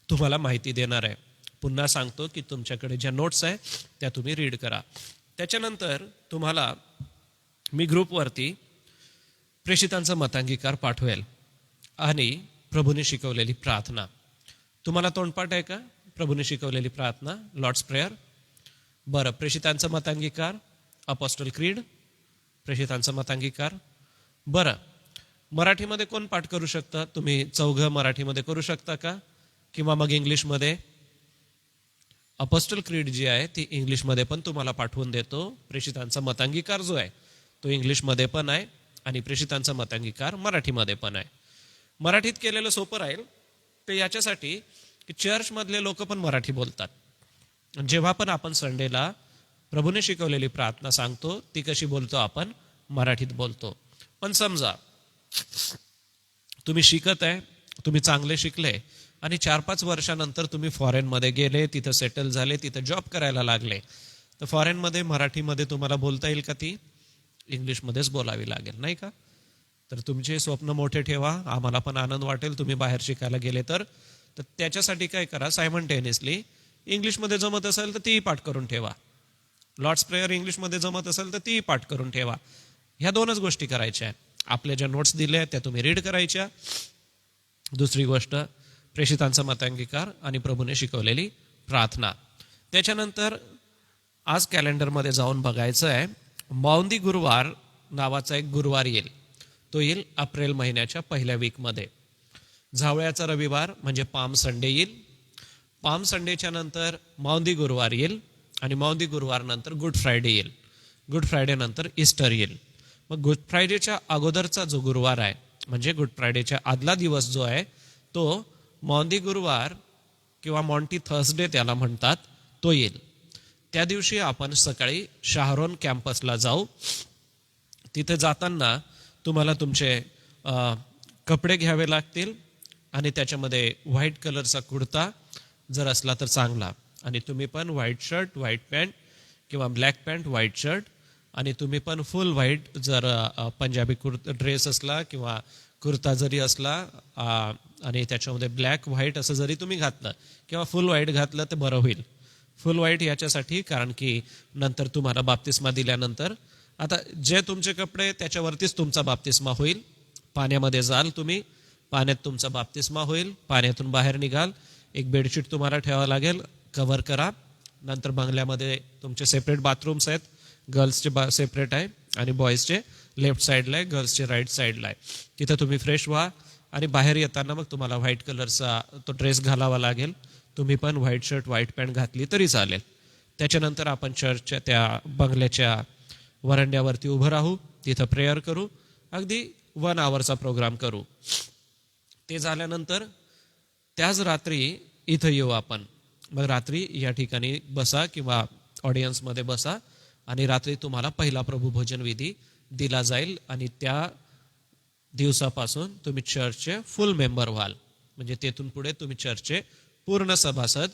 तुम्हाला माहिती देणार आहे. पुन्हा सांगतो की तुमच्याकडे ज्या नोट्स आहे त्या तुम्ही रीड करा. त्याच्यानंतर तुम्हाला मी ग्रुपवरती प्रेषितांचा मतांगीकार पाठवेल आणि प्रभूने शिकवलेली प्रार्थना. तुम्हाला तोंडपाठ आहे का? प्रभूने शिकवलेली प्रार्थना, लॉर्ड्स प्रेयर. बरं, प्रेषितांचा मतांगीकार, अपॉस्टल क्रीड, प्रेषितांचा मतांगीकार. बरं, मराठीमध्ये कोण पाठ करू शकता? तुम्ही 4 मराठीमध्ये करू शकता का? किंवा मग इंग्लिशमध्ये? अपॉस्टल क्रीड जी आहे ती इंग्लिशमध्ये पण तुम्हाला पाठवून देतो. प्रेषितांचा मतांगीकार जो आहे तो इंग्लिशमध्ये पण आहे आणि प्रेषितांचा मतांगीकार मराठीमध्ये पण आहे. मराठीत केलेलं सोपं राहील ते याच्यासाठी की चर्चमधले लोक पण मराठी बोलतात. जेव्हा पण आपण संडेला प्रभूने शिकवलेली प्रार्थना सांगतो ती कशी बोलतो? आपण मराठीत बोलतो. पण समजा तुम्ही शिकत आहे, तुम्ही चांगले शिकले आणि 4-5 वर्षानंतर तुम्ही फॉरेनमध्ये गेले, तिथं सेटल झाले, तिथं जॉब करायला लागले, तर फॉरेनमध्ये मराठीमध्ये तुम्हाला बोलता येईल का ती? इंग्लिशमध्येच बोलावी लागेल, नाही का? तर तुमचे स्वप्न मोठे ठेवा, आम्हाला पण आनंद वाटेल तुम्ही बाहेर शिकायला गेले तर त्याच्यासाठी काय करा, सायमल्टेनियसली इंग्लिशमध्ये जमत असेल तर तीही पाठ करून ठेवा. लॉर्ड्स प्रेयर इंग्लिशमध्ये जमत असेल तर तीही पाठ करून ठेवा. ह्या दोनच गोष्टी करायच्या आहेत. आपल्या ज्या नोट्स दिल्या आहेत त्या तुम्ही रीड करायच्या. दुसरी गोष्ट प्रेषितांचा मतांगीकार आणि प्रभूने शिकवलेली प्रार्थना. त्याच्यानंतर आज कॅलेंडरमध्ये जाऊन बघायचं आहे, मौंदी गुरुवार नावाचा एक गुरुवार येईल. तो येईल एप्रिल महिन्याच्या पहिल्या वीकमध्ये. झावळ्याचा रविवार म्हणजे पाम संडे येईल. पाम संडेच्या नंतर मौंदी गुरुवार येईल आणि मौंदी गुरुवार नंतर गुड फ्रायडे येईल. गुड फ्रायडे नंतर ईस्टर येईल. मग गुड फ्रायडेच्या अगोदरचा जो गुरुवार आहे म्हणजे गुड फ्रायडेच्या आदला दिवस जो आहे तो मौंदी गुरुवार किंवा मॉन्टी थर्सडे त्याला म्हणतात, तो येईल. त्या दिवशी आपण सकाळी शाहरोन कॅम्पसला जाऊ. तिथे जाताना तुम्हाला तुमचे कपडे घ्यावे लागतील आणि त्याच्यामध्ये व्हाईट कलरचा कुर्ता जर असला तर चांगला, आणि तुम्ही पण व्हाईट शर्ट, व्हाईट पॅन्ट किंवा ब्लॅक पॅन्ट, व्हाईट शर्ट, आणि तुम्ही पण फुल व्हाईट जर पंजाबी ड्रेस असला किंवा कुर्ता जरी असला आणि त्याच्यामध्ये ब्लॅक व्हाईट असं जरी तुम्ही घातलं किंवा फुल व्हाईट घातलं तर बरं होईल. फुल व्हाईट याच्यासाठी कारण की नंतर तुम्हाला बाप्तिस्मा दिल्यानंतर आता जे तुमचे कपडे त्याच्यावरतीच तुमचा बाप्तिस्मा होईल. पाण्यामध्ये जाल तुम्ही, पाण्यात तुमचा बाप्तिस्मा होईल, पाण्यातून बाहेर निघाल, एक बेडशीट तुम्हाला ठेवावं लागेल, कव्हर करा. नंतर बंगल्यामध्ये तुमचे सेपरेट बाथरूम्स आहेत, गर्ल्सचे सेपरेट आहे आणि बॉईजचे लेफ्ट साईडला आहे, गर्ल्सचे राईट साईडला आहे. तिथं तुम्ही फ्रेश व्हा आणि बाहेर येताना मग तुम्हाला व्हाईट कलरचा तो ड्रेस घालावा लागेल. तुम्ही पण व्हाईट शर्ट, व्हाईट पॅन्ट घातली तरी चालेल. त्याच्यानंतर आपण चर्चच्या त्या बंगल्याच्या वरांड्यावरती उभं राहू, तिथं प्रेयर करू, अगदी 1 आवरचा प्रोग्राम करू. ते झाल्यानंतर त्याच रात्री इथं येऊ आपण. मग रात्री या ठिकाणी बसा किंवा ऑडियन्समध्ये बसा आणि रात्री तुम्हाला पहिला प्रभू भोजन विधी दिला जाईल आणि त्या दिवसापासून तुम्ही चर्चचे फुल मेंबर व्हाल. म्हणजे तेथून पुढे तुम्ही चर्चचे पूर्ण सभासद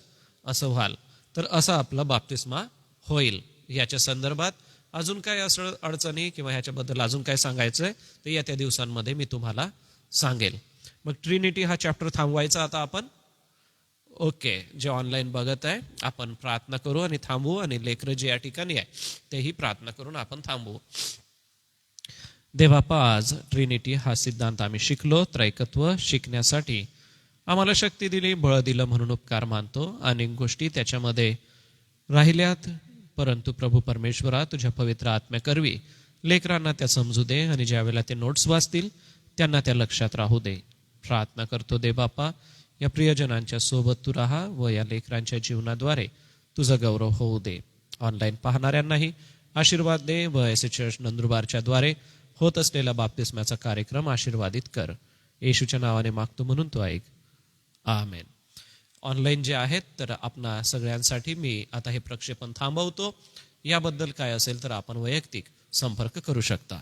असं व्हाल. तर असा आपला बाप्तिस्मा होईल. याच्या संदर्भात अजून काय असं अडचणी किंवा ह्याच्याबद्दल अजून काय सांगायचं आहे तर येत्या दिवसांमध्ये मी तुम्हाला सांगेल. मग ट्रिनिटी हा चॅप्टर थांबवायचा आता आपण. ओके, जे ऑनलाईन बघत आहे आपण प्रार्थना करू आणि थांबवू, आणि लेकरं जे या ठिकाणी आहे तेही प्रार्थना करून आपण थांबवू. देवापा, आज ट्रिनिटी हा सिद्धांत आम्ही शिकलो. त्रैकत्व शिकण्यासाठी आम्हाला शक्ती दिली, बळ दिलं म्हणून उपकार मानतो. अनेक गोष्टी त्याच्यामध्ये राहिल्यात, परंतु प्रभू परमेश्वरा तुझ्या पवित्र आत्म्याकरवी लेकरांना त्या समजू दे आणि ज्यावेळेला ते नोट्स वाचतील त्यांना त्या लक्षात राहू दे. प्रार्थना करतो दे बापा, या प्रियजनांच्या सोबत तू राहा व या लेकरांच्या जीवनाद्वारे तुझा गौरव होऊ दे. ऑनलाईन पाहणाऱ्यांनाही आशीर्वाद दे व एस चर्च नंदुरबारच्या द्वारे होत असलेला बाप्तिस्म्याचा कार्यक्रम आशीर्वादित कर. येशूच्या नावाने मागतो म्हणून तो ऐक. आमेन. ऑनलाईन जे आहेत तर आपणा सगळ्यांसाठी मी आता हे प्रक्षेपण थांबवतो. याबद्दल काय असेल तर आपण वैयक्तिक संपर्क करू शकता.